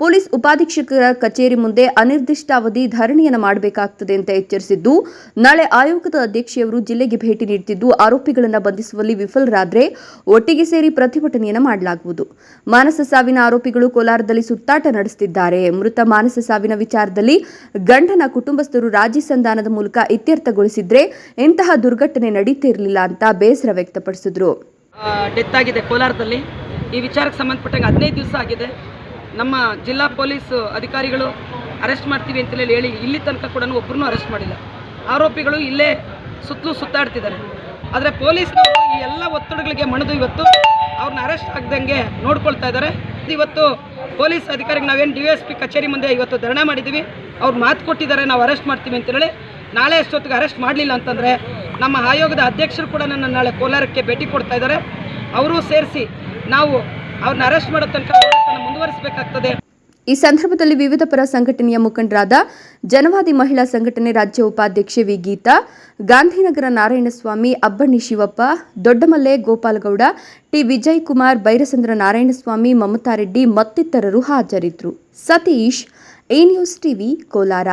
ಪೊಲೀಸ್ ಉಪಾಧೀಕ್ಷಕರ ಕಚೇರಿ ಮುಂದೆ ಅನಿರ್ದಿಷ್ಟಾವಧಿ ಧರಣಿಯನ್ನು ಮಾಡಬೇಕಾಗುತ್ತದೆ ಅಂತ ಎಚ್ಚರಿಸಿದ್ದು, ನಾಳೆ ಆಯೋಗದ ಅಧ್ಯಕ್ಷೆಯವರು ಜಿಲ್ಲೆಗೆ ಭೇಟಿ ನೀಡುತ್ತಿದ್ದು, ಆರೋಪಿಗಳನ್ನು ಬಂಧಿಸುವಲ್ಲಿ ವಿಫಲರಾದರೆ ಒಟ್ಟಿಗೆ ಸೇರಿ ಪ್ರತಿಭಟನೆಯನ್ನು ಮಾಡಲಾಗುವುದು. ಮಾನಸ ಸಾವಿನ ಆರೋಪಿಗಳು ಕೋಲಾರದಲ್ಲಿ ಸುತ್ತಾಟ ನಡೆಸುತ್ತಿದ್ದಾರೆ. ಮೃತ ಮಾನಸ ಸಾವಿನ ವಿಚಾರದಲ್ಲಿ ಗಂಡನ ಕುಟುಂಬಸ್ಥರು ರಾಜಿ ಸಂಧಾನದ ಮೂಲಕ ಇತ್ಯರ್ಥಗೊಳಿಸಿದ್ರೆ ಇಂತಹ ದುರ್ಘಟನೆ ನಡೀತಿರಲಿಲ್ಲ ಅಂತ ಬೇಸರ ವ್ಯಕ್ತಪಡಿಸಿದ್ರು. ಡೆತ್ ಆಗಿದೆ ಕೋಲಾರದಲ್ಲಿ. ಈ ವಿಚಾರಕ್ಕೆ ಸಂಬಂಧಪಟ್ಟಂಗೆ 15 ದಿವಸ ಆಗಿದೆ. ನಮ್ಮ ಜಿಲ್ಲಾ ಪೊಲೀಸ್ ಅಧಿಕಾರಿಗಳು ಅರೆಸ್ಟ್ ಮಾಡ್ತೀವಿ ಅಂತ ಹೇಳಿ ಇಲ್ಲಿ ತನಕ ಕೂಡ ಒಬ್ಬರನ್ನೂ ಅರೆಸ್ಟ್ ಮಾಡಿಲ್ಲ. ಆರೋಪಿಗಳು ಇಲ್ಲೇ ಸುತ್ತಲೂ ಸುತ್ತಾಡ್ತಿದ್ದಾರೆ. ಆದರೆ ಪೊಲೀಸ್ನವರು ಈ ಎಲ್ಲ ಒತ್ತಡಗಳಿಗೆ ಮಣಿದು ಇವತ್ತು ಅವ್ರನ್ನ ಅರೆಸ್ಟ್ ಆಗದಂಗೆ ನೋಡ್ಕೊಳ್ತಾ ಇದ್ದಾರೆ. ಇವತ್ತು ಪೊಲೀಸ್ ಅಧಿಕಾರಿಗೆ ನಾವೇನು DSP ಕಚೇರಿ ಮುಂದೆ ಇವತ್ತು ಧರಣಿ ಮಾಡಿದ್ದೀವಿ. ಅವ್ರು ಮಾತು ಕೊಟ್ಟಿದ್ದಾರೆ, ನಾವು ಅರೆಸ್ಟ್ ಮಾಡ್ತೀವಿ ಅಂತೇಳಿ. ನಾಳೆ ಅಷ್ಟೊತ್ತಿಗೆ ಅರೆಸ್ಟ್ ಮಾಡಲಿಲ್ಲ ಅಂತಂದರೆ ನಮ್ಮ ಆಯೋಗದ ಅಧ್ಯಕ್ಷರು ಕೂಡ ನನ್ನ ನಾಳೆ ಕೋಲಾರಕ್ಕೆ ಭೇಟಿ ಕೊಡ್ತಾ ಇದ್ದಾರೆ. ಅವರು ಸೇರಿಸಿ ನಾವು ಅವ್ರನ್ನ ಅರೆಸ್ಟ್ ಮಾಡೋ ತನಕ ಮುಂದುವರಿಸಬೇಕಾಗ್ತದೆ. ಈ ಸಂದರ್ಭದಲ್ಲಿ ವಿವಿಧ ಪರ ಸಂಘಟನೆಯ ಮುಖಂಡರಾದ ಜನವಾದಿ ಮಹಿಳಾ ಸಂಘಟನೆ ರಾಜ್ಯ ಉಪಾಧ್ಯಕ್ಷೆ ವಿ ಗೀತಾ, ಗಾಂಧಿನಗರ ನಾರಾಯಣಸ್ವಾಮಿ, ಅಬ್ಬಣ್ಣಿ ಶಿವಪ್ಪ, ದೊಡ್ಡಮಲ್ಲೆ ಗೋಪಾಲಗೌಡ, ಟಿ ವಿಜಯಕುಮಾರ್, ಬೈರಸಂದ್ರ ನಾರಾಯಣಸ್ವಾಮಿ, ಮಮತಾ ರೆಡ್ಡಿ ಮತ್ತಿತರರು ಹಾಜರಿದ್ದರು. Satish, A news TV, Kolar.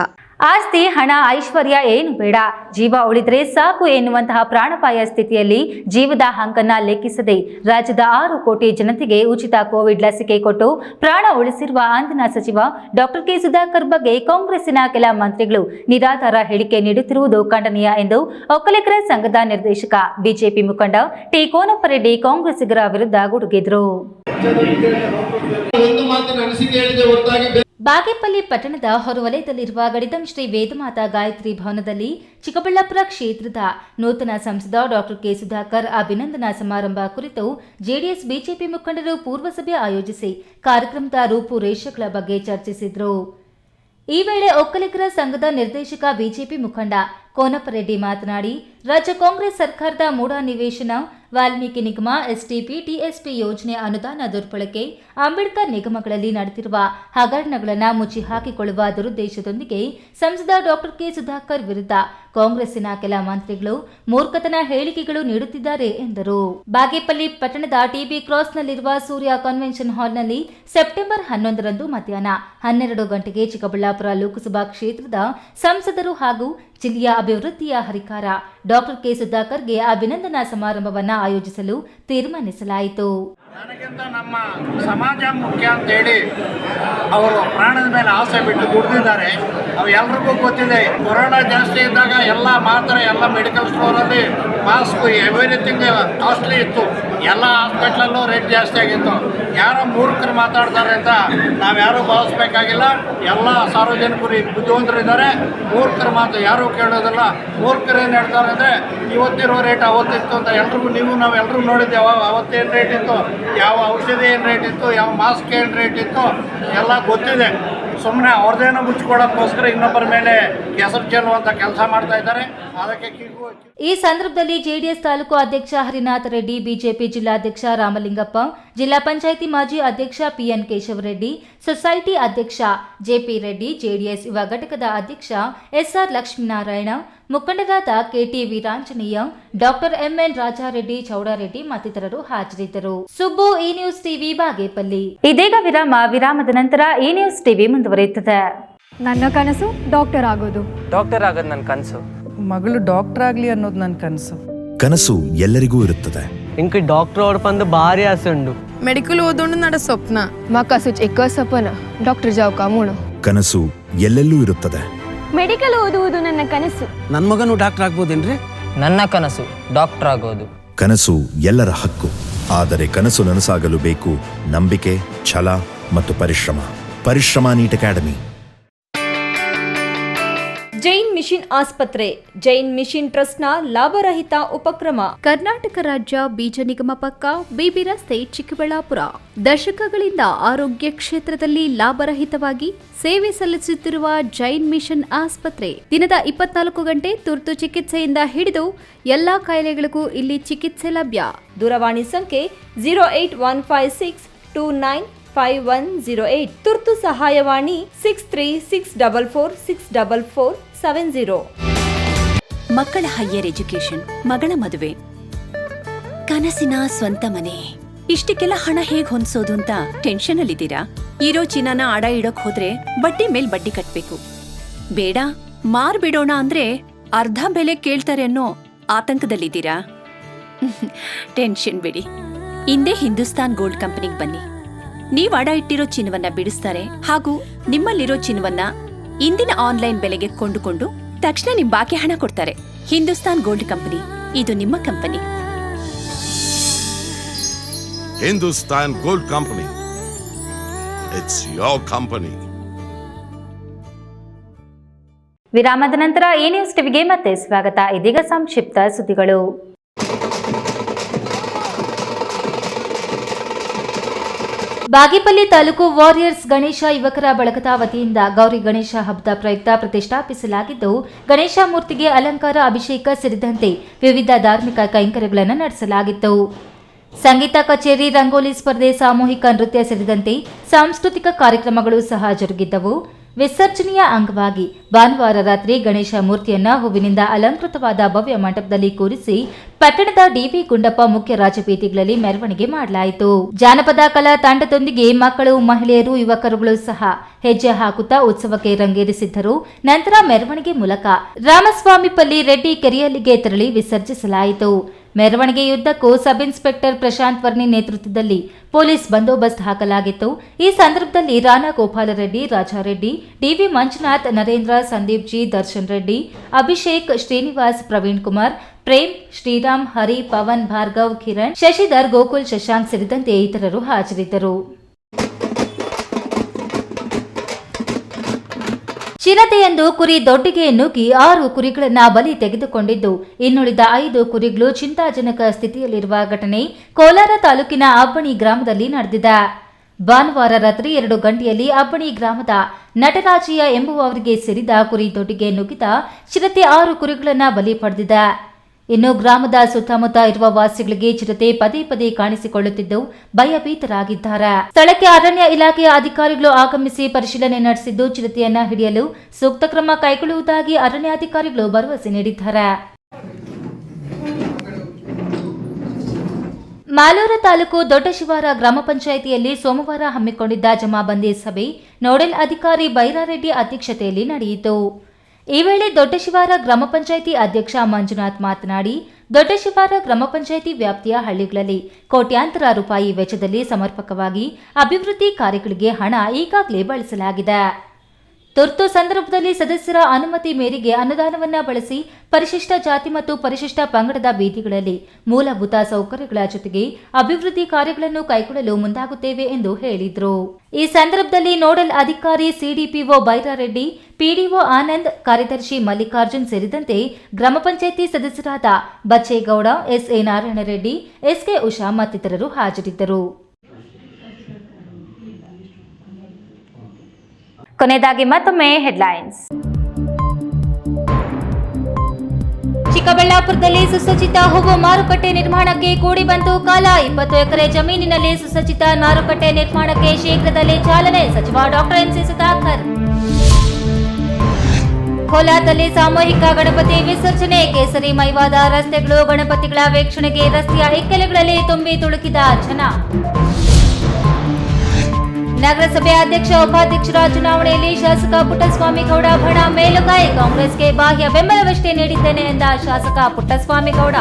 ಆಸ್ತಿ, ಹಣ, ಐಶ್ವರ್ಯ ಏನು ಬೇಡ, ಜೀವ ಉಳಿದ್ರೆ ಸಾಕು ಎನ್ನುವಂತಹ ಪ್ರಾಣಾಪಾಯ ಸ್ಥಿತಿಯಲ್ಲಿ ಜೀವದ ಹಂಗನ್ನ ಲೆಕ್ಕಿಸದೆ ರಾಜ್ಯದ 6 ಕೋಟಿ ಜನತೆಗೆ ಉಚಿತ ಕೋವಿಡ್ ಲಸಿಕೆ ಕೊಟ್ಟು ಪ್ರಾಣ ಉಳಿಸಿರುವ ಅಂದಿನ ಸಚಿವ ಡಾಕ್ಟರ್ ಕೆ ಸುಧಾಕರ್ ಬಗ್ಗೆ ಕಾಂಗ್ರೆಸ್ಸಿನ ಕೆಲ ಮಂತ್ರಿಗಳು ನಿರಾಧಾರ ಹೇಳಿಕೆ ನೀಡುತ್ತಿರುವುದು ಖಂಡನೀಯ ಎಂದು ಒಕ್ಕಲಿಗರ ಸಂಘದ ನಿರ್ದೇಶಕ ಬಿಜೆಪಿ ಮುಖಂಡ ಟಿ ಕೋನಪ್ಪರೆಡ್ಡಿ ಕಾಂಗ್ರೆಸ್ಸಿಗರ ವಿರುದ್ಧ ಗುಡುಗಿದರು. ಬಾಗೇಪಲ್ಲಿ ಪಟ್ಟಣದ ಹೊರವಲಯದಲ್ಲಿರುವ ಗಡಿದಂ ಶ್ರೀ ವೇದಮಾತಾ ಗಾಯತ್ರಿ ಭವನದಲ್ಲಿ ಚಿಕ್ಕಬಳ್ಳಾಪುರ ಕ್ಷೇತ್ರದ ನೂತನ ಸಂಸದ ಡಾಕ್ಟರ್ ಕೆ ಸುಧಾಕರ್ ಅಭಿನಂದನಾ ಸಮಾರಂಭ ಕುರಿತು ಜೆಡಿಎಸ್ ಬಿಜೆಪಿ ಮುಖಂಡರು ಪೂರ್ವಸಭೆ ಆಯೋಜಿಸಿ ಕಾರ್ಯಕ್ರಮದ ರೂಪುರೇಷೆಗಳ ಬಗ್ಗೆ ಚರ್ಚಿಸಿದರು. ಈ ವೇಳೆ ಒಕ್ಕಲಿಗರ ಸಂಘದ ನಿರ್ದೇಶಕ ಬಿಜೆಪಿ ಮುಖಂಡ ಕೋನಪ್ಪರೆಡ್ಡಿ ಮಾತನಾಡಿ, ರಾಜ್ಯ ಕಾಂಗ್ರೆಸ್ ಸರ್ಕಾರದ ಮೂಢ ನಿವೇಶನ, ವಾಲ್ಮೀಕಿ ನಿಗಮ, ಎಸ್ಟಿಪಿ, ಟಿಎಸ್ಪಿ ಯೋಜನೆ ಅನುದಾನ ದುರ್ಬಳಕೆ, ಅಂಬೇಡ್ಕರ್ ನಿಗಮಗಳಲ್ಲಿ ನಡೆದಿರುವ ಹಗರಣಗಳನ್ನು ಮುಚ್ಚಿ ಹಾಕಿಕೊಳ್ಳುವ ದುರುದ್ದೇಶದೊಂದಿಗೆ ಸಂಸದ ಡಾಕ್ಟರ್ ಕೆ ಸುಧಾಕರ್ ವಿರುದ್ಧ ಕಾಂಗ್ರೆಸ್ಸಿನ ಕೆಲ ಮಂತ್ರಿಗಳು ಮೂರ್ಖತನ ಹೇಳಿಕೆಗಳು ನೀಡುತ್ತಿದ್ದಾರೆ ಎಂದರು. ಬಾಗೇಪಲ್ಲಿ ಪಟ್ಟಣದ ಟಿಬಿ ಕ್ರಾಸ್ನಲ್ಲಿರುವ ಸೂರ್ಯ ಕನ್ವೆನ್ಷನ್ ಹಾಲ್ನಲ್ಲಿ ಸೆಪ್ಟೆಂಬರ್ 11ರಂದು ಮಧ್ಯಾಹ್ನ 12 ಗಂಟೆಗೆ ಚಿಕ್ಕಬಳ್ಳಾಪುರ ಲೋಕಸಭಾ ಕ್ಷೇತ್ರದ ಸಂಸದರು ಹಾಗೂ ಜಿಲ್ಲೆಯ ಅಭಿವೃದ್ಧಿಯ ಹರಿಕಾರ ಡಾಕ್ಟರ್ ಕೆ ಸುಧಾಕರ್ಗೆ ಅಭಿನಂದನಾ ಸಮಾರಂಭವನ್ನು ಆಯೋಜಿಸಲು ತೀರ್ಮಾನಿಸಲಾಯಿತು. ನನಗಿಂತ ನಮ್ಮ ಸಮಾಜ ಮುಖ್ಯ ಅಂತೇಳಿ ಅವರು ಪ್ರಾಣದ ಮೇಲೆ ಆಸೆ ಬಿಟ್ಟು ದುಡಿದಿದ್ದಾರೆ. ಅವು ಎಲ್ರಿಗೂ ಗೊತ್ತಿದೆ. ಕೊರೋನಾ ಜಾಸ್ತಿ ಇದ್ದಾಗ ಎಲ್ಲ ಮಾತ್ರ ಎಲ್ಲ ಮೆಡಿಕಲ್ ಸ್ಟೋರಲ್ಲಿ ಮಾಸ್ಕ್ ಎವ್ರಿಥಿಂಗ್ ಕಾಸ್ಟ್ಲಿ ಇತ್ತು. ಎಲ್ಲ ಹಾಸ್ಪಿಟ್ಲಲ್ಲೂ ರೇಟ್ ಜಾಸ್ತಿ ಆಗಿತ್ತು. ಯಾರೋ ಮೂರ್ಖರು ಮಾತಾಡ್ತಾರೆ ಅಂತ ನಾವ್ಯಾರೂ ಭಾವಿಸ್ಬೇಕಾಗಿಲ್ಲ. ಎಲ್ಲ ಸಾರ್ವಜನಿಕರು ಬುದ್ಧಿವಂತರಿದ್ದಾರೆ. ಮೂರ್ಖರು ಮಾತು ಯಾರೂ ಕೇಳೋದಿಲ್ಲ. ಮೂರ್ಖರು ಏನು ಹೇಳ್ತಾರೆ ಅಂದರೆ ಇವತ್ತಿರೋ ರೇಟ್ ಅವತ್ತಿತ್ತು ಅಂತ ಎಲ್ರಿಗೂ ನಾವೆಲ್ಲರೂ ನೋಡಿದ್ದೇವೆ. ಅವತ್ತೇನು ರೇಟ್ ಇತ್ತು, ಯಾವ ಔಷಧಿ ಏನು ರೇಟ್ ಇತ್ತು, ಯಾವ ಮಾಸ್ಕ್ ಏನು ರೇಟ್ ಇತ್ತು ಎಲ್ಲ ಗೊತ್ತಿದೆ. ಸುಮ್ಮನೆ ಅವ್ರದ್ದೇನೋ ಮುಚ್ಚಿಕೊಳ್ಳೋಕ್ಕೋಸ್ಕರ ಇನ್ನೊಬ್ಬರ ಮೇಲೆ ಹೆಸರು ಚೆಲ್ಲುವಂಥ ಕೆಲಸ ಮಾಡ್ತಾ ಇದ್ದಾರೆ. ಅದಕ್ಕೆ ಈ ಸಂದರ್ಭದಲ್ಲಿ ಜೆಡಿಎಸ್ ತಾಲೂಕು ಅಧ್ಯಕ್ಷ ಹರಿನಾಥ್ ರೆಡ್ಡಿ, ಬಿಜೆಪಿ ಜಿಲ್ಲಾಧ್ಯಕ್ಷ ರಾಮಲಿಂಗಪ್ಪ, ಜಿಲ್ಲಾ ಪಂಚಾಯಿತಿ ಮಾಜಿ ಅಧ್ಯಕ್ಷ ಪಿಎನ್ ಕೇಶವರೆಡ್ಡಿ, ಸೊಸೈಟಿ ಅಧ್ಯಕ್ಷ ಜೆಪಿ ರೆಡ್ಡಿ, ಜೆಡಿಎಸ್ ಯುವ ಘಟಕದ ಅಧ್ಯಕ್ಷ ಎಸ್ಆರ್ ಲಕ್ಷ್ಮೀನಾರಾಯಣ, ಮುಖಂಡರಾದ KT Veeranjaneya, doctor MN Rajareddy, Chowdareddy ಮತ್ತಿತರರು ಹಾಜರಿದ್ದರು. ಸುಬ್ಬು, ಈ ನ್ಯೂಸ್ ಟಿವಿ, ಬಾಗೇಪಲ್ಲಿ. ಇದೀಗ ವಿರಾಮದ ನಂತರ ಈ ನ್ಯೂಸ್ ಟಿವಿ ಮುಂದುವರಿಯುತ್ತದೆ. ನನ್ನ ಕನಸು ಡಾಕ್ಟರ್ ಆಗೋದು. ಡಾಕ್ಟರ್ ಆಗೋದು ನನ್ನ ಕನಸು. ಮಗಳು ಡಾಕ್ಟರ್ ಆಗ್ಲಿ ಅನ್ನೋದು ನನ್ನ ಕನಸು. ಕನಸು ಎಲ್ಲರಿಗೂ ಇರುತ್ತದೆ. ಇಂಕ ಡಾಕ್ಟರ್ ಓಡ್ ಬಂದು ಭಾರಿ ಆಸೆ ಉಂಡು. ಮೆಡಿಕಲ್ ಓದೋಣ ನಡ ಸ್ವಪ್ನ. ಮಕ್ಕಸು ಚಿಕ್ಕ ಸಪನ ಡಾಕ್ಟರ್ ಜಾವ್ ಕಾಮೂಣ. ಕನಸು ಎಲ್ಲೆಲ್ಲೂ ಇರುತ್ತದೆ. ಮೆಡಿಕಲ್ ಓದುವುದು ನನ್ನ ಕನಸು. ನನ್ನ ಮಗನು ಡಾಕ್ಟರ್ ಆಗ್ಬೋದೇನ್ರಿ? ನನ್ನ ಕನಸು ಡಾಕ್ಟರ್ ಆಗೋದು. ಕನಸು ಎಲ್ಲರ ಹಕ್ಕು. ಆದರೆ ಕನಸು ನನಸಾಗಲು ಬೇಕು ನಂಬಿಕೆ, ಛಲ ಮತ್ತು ಪರಿಶ್ರಮ ನೀಟ್ ಅಕಾಡೆಮಿ. ಜೈನ್ ಮಿಷನ್ ಆಸ್ಪತ್ರೆ, ಜೈನ್ ಮಿಷನ್ ಟ್ರಸ್ಟ್ನ ಲಾಭರಹಿತ ಉಪಕ್ರಮ. ಕರ್ನಾಟಕ ರಾಜ್ಯ ಬೀಜ ನಿಗಮ ಪಕ್ಕ, ಬಿಬಿ ರಸ್ತೆ, ಚಿಕ್ಕಬಳ್ಳಾಪುರ. ದಶಕಗಳಿಂದ ಆರೋಗ್ಯ ಕ್ಷೇತ್ರದಲ್ಲಿ ಲಾಭರಹಿತವಾಗಿ ಸೇವೆ ಸಲ್ಲಿಸುತ್ತಿರುವ ಜೈನ್ ಮಿಷನ್ ಆಸ್ಪತ್ರೆ ದಿನದ 24 ಗಂಟೆ ತುರ್ತು ಚಿಕಿತ್ಸೆಯಿಂದ ಹಿಡಿದು ಎಲ್ಲಾ ಕಾಯಿಲೆಗಳಿಗೂ ಇಲ್ಲಿ ಚಿಕಿತ್ಸೆ ಲಭ್ಯ. ದೂರವಾಣಿ ಸಂಖ್ಯೆ 08156295108. ತುರ್ತು ಸಹಾಯವಾಣಿ 6364464470. ಮಕ್ಕಳ ಹೈಯರ್ ಎಜುಕೇಶನ್, ಮಗಳ ಮದುವೆ, ಕನಸಿನ ಸ್ವಂತ ಮನೆ, ಇಷ್ಟಕ್ಕೆಲ್ಲ ಹಣ ಹೇಗ್ ಹೊಂದಿಸೋದು ಅಂತ ಟೆನ್ಷನ್ ಅಲ್ಲಿದ್ದೀರಾ? ಇರೋ ಚಿನ್ನನ ಅಡ ಇಡೋಕ್ ಹೋದ್ರೆ ಬಡ್ಡಿ ಮೇಲ್ ಬಡ್ಡಿ ಕಟ್ಬೇಕು. ಬೇಡ, ಮಾರ್ಬಿಡೋಣ ಅಂದ್ರೆ ಅರ್ಧ ಬೆಲೆ ಕೇಳ್ತಾರೆ ಅನ್ನೋ ಆತಂಕದಲ್ಲಿದ್ದೀರಾ? ಟೆನ್ಷನ್ ಬಿಡಿ, ಇಂದೇ ಹಿಂದೂಸ್ತಾನ್ ಗೋಲ್ಡ್ ಕಂಪನಿಗೆ ಬನ್ನಿ. ನೀವ್ ಅಡ ಇಟ್ಟಿರೋ ಚಿನ್ನವನ್ನ ಬಿಡಿಸ್ತಾರೆ ಹಾಗೂ ನಿಮ್ಮಲ್ಲಿರೋ ಚಿನ್ನವನ್ನ ಇಂದಿನ ಆನ್ಲೈನ್ ಬೆಲೆಗೆ ಕೊಂಡುಕೊಂಡು ತಕ್ಷಣ ನಿಮ್ ಬಾಕಿ ಹಣ ಕೊಡ್ತಾರೆ. ಹಿಂದೂಸ್ತಾನ್ ಗೋಲ್ಡ್ ಕಂಪನಿ, ಇದು ನಿಮ್ಮ company. Hindustan gold company, it's your company. ವಿರಾಮದ ನಂತರ ಈ ನ್ಯೂಸ್ ಟಿವಿಗೆ ಮತ್ತೆ ಸ್ವಾಗತ. ಇದೀಗ ಸಂಕ್ಷಿಪ್ತ ಸುದ್ದಿಗಳು. ಬಾಗೇಪಲ್ಲಿ ತಾಲೂಕು ವಾರಿಯರ್ಸ್ ಗಣೇಶ ಯುವಕರ ಬಳಗದ ವತಿಯಿಂದ ಗೌರಿ ಗಣೇಶ ಹಬ್ಬದ ಪ್ರಯುಕ್ತ ಪ್ರತಿಷ್ಠಾಪಿಸಲಾಗಿದ್ದು, ಗಣೇಶ ಮೂರ್ತಿಗೆ ಅಲಂಕಾರ, ಅಭಿಷೇಕ ಸೇರಿದಂತೆ ವಿವಿಧ ಧಾರ್ಮಿಕ ಕೈಂಕರ್ಯಗಳನ್ನು ನಡೆಸಲಾಗಿತ್ತು. ಸಂಗೀತ ಕಚೇರಿ, ರಂಗೋಲಿ ಸ್ಪರ್ಧೆ, ಸಾಮೂಹಿಕ ನೃತ್ಯ ಸೇರಿದಂತೆ ಸಾಂಸ್ಕೃತಿಕ ಕಾರ್ಯಕ್ರಮಗಳು ಸಹ ಜರುಗಿದ್ದವು. ವಿಸರ್ಜನೆಯ ಅಂಗವಾಗಿ ಭಾನುವಾರ ರಾತ್ರಿ ಗಣೇಶ ಮೂರ್ತಿಯನ್ನ ಹೂವಿನಿಂದ ಅಲಂಕೃತವಾದ ಭವ್ಯ ಮಂಟಪದಲ್ಲಿ ಕೂರಿಸಿ ಪಟ್ಟಣದ ಡಿವಿ ಗುಂಡಪ್ಪ ಮುಖ್ಯ ರಾಜಬೀದಿಗಳಲ್ಲಿ ಮೆರವಣಿಗೆ ಮಾಡಲಾಯಿತು. ಜಾನಪದ ಕಲಾ ತಂಡದೊಂದಿಗೆ ಮಕ್ಕಳು, ಮಹಿಳೆಯರು, ಯುವಕರುಗಳು ಸಹ ಹೆಜ್ಜೆ ಹಾಕುತ್ತಾ ಉತ್ಸವಕ್ಕೆ ರಂಗೇರಿಸಿದ್ದರು. ನಂತರ ಮೆರವಣಿಗೆ ಮೂಲಕ ರಾಮಸ್ವಾಮಿಪಲ್ಲಿ ರೆಡ್ಡಿ ಕೆರೆಯಲ್ಲಿಗೆ ತೆರಳಿ ವಿಸರ್ಜಿಸಲಾಯಿತು. ಮೆರವಣಿಗೆಯುದ್ದಕ್ಕೂ ಸಬ್ ಇನ್ಸ್ಪೆಕ್ಟರ್ ಪ್ರಶಾಂತ್ ವರ್ಣಿ ನೇತೃತ್ವದಲ್ಲಿ ಪೊಲೀಸ್ ಬಂದೋಬಸ್ತ್ ಹಾಕಲಾಗಿತ್ತು. ಈ ಸಂದರ್ಭದಲ್ಲಿ ರಾಣಾ ಗೋಪಾಲ ರೆಡ್ಡಿ, ರಾಜಾರೆಡ್ಡಿ, ಡಿವಿ ಮಂಜುನಾಥ್, ನರೇಂದ್ರ, ಸಂದೀಪ್ ಜಿ, ದರ್ಶನ್ ರೆಡ್ಡಿ, ಅಭಿಷೇಕ್, ಶ್ರೀನಿವಾಸ್, ಪ್ರವೀಣ್ ಕುಮಾರ್, ಪ್ರೇಮ್, ಶ್ರೀರಾಮ್, ಹರಿ, ಪವನ್, ಭಾರ್ಗವ್, ಕಿರಣ್, ಶಶಿಧರ್, ಗೋಕುಲ್, ಶಶಾಂಕ್ ಸೇರಿದಂತೆ ಇತರರು ಹಾಜರಿದ್ದರು. ಚಿರತೆಯೊಂದು ಕುರಿ ದೊಡ್ಡಿಗೆ ನುಗ್ಗಿ 6 ಕುರಿಗಳನ್ನು ಬಲಿ ತೆಗೆದುಕೊಂಡಿದ್ದು, ಇನ್ನುಳಿದ 5 ಕುರಿಗಳು ಚಿಂತಾಜನಕ ಸ್ಥಿತಿಯಲ್ಲಿರುವ ಘಟನೆ ಕೋಲಾರ ತಾಲೂಕಿನ ಅಬ್ಬಣಿ ಗ್ರಾಮದಲ್ಲಿ ನಡೆದಿದೆ. ಭಾನುವಾರ ರಾತ್ರಿ 2 ಗಂಟೆಯಲ್ಲಿ ಅಬ್ಬಣಿ ಗ್ರಾಮದ ನಟರಾಜಯ್ಯ ಎಂಬುವವರಿಗೆ ಸೇರಿದ ಕುರಿ ದೊಡ್ಡಿಗೆ ನುಗ್ಗಿದ ಚಿರತೆ 6 ಕುರಿಗಳನ್ನು ಬಲಿ ಪಡೆದಿದೆ. ಇನ್ನು ಗ್ರಾಮದ ಸುತ್ತಮುತ್ತ ಇರುವ ವಾಸಿಗಳಿಗೆ ಚಿರತೆ ಪದೇ ಪದೇ ಕಾಣಿಸಿಕೊಳ್ಳುತ್ತಿದ್ದು ಭಯಭೀತರಾಗಿದ್ದಾರೆ. ಸ್ಥಳಕ್ಕೆ ಅರಣ್ಯ ಇಲಾಖೆಯ ಅಧಿಕಾರಿಗಳು ಆಗಮಿಸಿ ಪರಿಶೀಲನೆ ನಡೆಸಿದ್ದು ಚಿರತೆಯನ್ನ ಹಿಡಿಯಲು ಸೂಕ್ತ ಕ್ರಮ ಕೈಗೊಳ್ಳುವುದಾಗಿ ಅರಣ್ಯಾಧಿಕಾರಿಗಳು ಭರವಸೆ ನೀಡಿದ್ದಾರೆ. ಮಾಲೂರು ತಾಲೂಕು ದೊಡ್ಡಶಿವಾರ ಗ್ರಾಮ ಪಂಚಾಯಿತಿಯಲ್ಲಿ ಸೋಮವಾರ ಹಮ್ಮಿಕೊಂಡಿದ್ದ ಜಮಾಬಂದಿ ಸಭೆ ನೋಡೆಲ್ ಅಧಿಕಾರಿ ಬೈರಾರೆಡ್ಡಿ ಅಧ್ಯಕ್ಷತೆಯಲ್ಲಿ ನಡೆಯಿತು. ಈ ವೇಳೆ ದೊಡ್ಡಶಿವಾರ ಗ್ರಾಮ ಪಂಚಾಯಿತಿ ಅಧ್ಯಕ್ಷ ಮಂಜುನಾಥ್ ಮಾತನಾಡಿ, ದೊಡ್ಡಶಿವಾರ ಗ್ರಾಮ ಪಂಚಾಯಿತಿ ವ್ಯಾಪ್ತಿಯ ಹಳ್ಳಿಗಳಲ್ಲಿ ಕೋಟ್ಯಾಂತರ ರೂಪಾಯಿ ವೆಚ್ಚದಲ್ಲಿ ಸಮರ್ಪಕವಾಗಿ ಅಭಿವೃದ್ಧಿ ಕಾರ್ಯಗಳಿಗೆ ಹಣ ಈಗಾಗಲೇ ಬಳಸಲಾಗಿದೆ. ತುರ್ತು ಸಂದರ್ಭದಲ್ಲಿ ಸದಸ್ಯರ ಅನುಮತಿ ಮೇರೆಗೆ ಅನುದಾನವನ್ನು ಬಳಸಿ ಪರಿಶಿಷ್ಟ ಜಾತಿ ಮತ್ತು ಪರಿಶಿಷ್ಟ ಪಂಗಡದ ಬೀದಿಗಳಲ್ಲಿ ಮೂಲಭೂತ ಸೌಕರ್ಯಗಳ ಜೊತೆಗೆ ಅಭಿವೃದ್ಧಿ ಕಾರ್ಯಗಳನ್ನು ಕೈಗೊಳ್ಳಲು ಮುಂದಾಗುತ್ತೇವೆ ಎಂದು ಹೇಳಿದರು. ಈ ಸಂದರ್ಭದಲ್ಲಿ ನೋಡಲ್ ಅಧಿಕಾರಿ ಸಿಡಿಪಿಒ ಬೈರಾರೆಡ್ಡಿ, ಪಿಡಿಒ ಆನಂದ್, ಕಾರ್ಯದರ್ಶಿ ಮಲ್ಲಿಕಾರ್ಜುನ್ ಸೇರಿದಂತೆ ಗ್ರಾಮ ಪಂಚಾಯಿತಿ ಸದಸ್ಯರಾದ ಬಚ್ಚೇಗೌಡ, ಎಸ್ಎ ನಾರಾಯಣರೆಡ್ಡಿ, ಎಸ್ಕೆ ಉಷಾ ಮತ್ತಿತರರು ಹಾಜರಿದ್ದರು. ಕೊನೆಯದಾಗಿ ಮತ್ತೊಮ್ಮೆ ಹೆಡ್ಲೈನ್ಸ್. ಚಿಕ್ಕಬಳ್ಳಾಪುರದಲ್ಲಿ ಸುಸಜ್ಜಿತ ಹೂವು ಮಾರುಕಟ್ಟೆ ನಿರ್ಮಾಣಕ್ಕೆ ಕೂಡಿ ಬಂತು ಕಾಲ. 20 ಎಕರೆ ಜಮೀನಿನಲ್ಲಿ ಸುಸಜ್ಜಿತ ಮಾರುಕಟ್ಟೆ ನಿರ್ಮಾಣಕ್ಕೆ ಶೀಘ್ರದಲ್ಲೇ ಚಾಲನೆ. ಸಚಿವ ಡಾಕ್ಟರ್ ಎನ್ಸಿ ಸುಧಾಕರ್. ಕೋಲಾರದಲ್ಲಿ ಸಾಮೂಹಿಕ ಗಣಪತಿ ವಿಸರ್ಜನೆ. ಕೇಸರಿ ಮೈವಾದ ರಸ್ತೆಗಳು, ಗಣಪತಿಗಳ ವೀಕ್ಷಣೆಗೆ ರಸ್ತೆಯ ಇಕ್ಕೆಲೆಗಳಲ್ಲಿ ತುಂಬಿ ತುಳುಕಿದ ಜನ. ನಗರಸಭೆ ಅಧ್ಯಕ್ಷ ಉಪಾಧ್ಯಕ್ಷರ ಚುನಾವಣೆಯಲ್ಲಿ ಶಾಸಕ ಪುಟ್ಟಸ್ವಾಮಿಗೌಡ ಬಣ ಮೇಲುಗೈ. ಕಾಂಗ್ರೆಸ್ಗೆ ಬಾಹ್ಯ ಬೆಂಬಲವಷ್ಟೇ ನೀಡಿದ್ದೇನೆ ಎಂದ ಶಾಸಕ ಪುಟ್ಟಸ್ವಾಮಿಗೌಡ.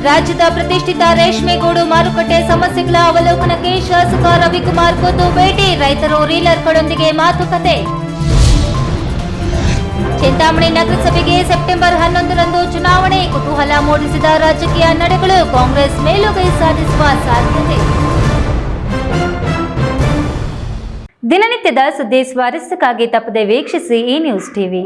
ರಾಜ್ಯದ ಪ್ರತಿಷ್ಠಿತ ರೇಷ್ಮೆಗೂಡು ಮಾರುಕಟ್ಟೆ ಸಮಸ್ಯೆಗಳ ಅವಲೋಕನಕ್ಕೆ ಶಾಸಕ ರವಿಕುಮಾರ್ ಖುದ್ದು ಭೇಟಿ. ರೈತರು ರೀಲರ್ಗಳೊಂದಿಗೆ ಮಾತುಕತೆ. ಚಿಂತಾಮಣಿ ನಗರಸಭೆಗೆ ಸೆಪ್ಟೆಂಬರ್ 11ರಂದು ಚುನಾವಣೆ. ಕುತೂಹಲ ಮೂಡಿಸಿದ ರಾಜಕೀಯ ನಡೆಗಳು. ಕಾಂಗ್ರೆಸ್ ಮೇಲುಗೈ ಸಾಧಿಸುವ ಸಾಧ್ಯತೆ. ದಿನನಿತ್ಯದ ಸುದ್ದಿ ಸ್ವಾರಸ್ಯಕ್ಕಾಗಿ ತಪ್ಪದೆ ವೀಕ್ಷಿಸಿ ಈ ನ್ಯೂಸ್ ಟಿವಿ.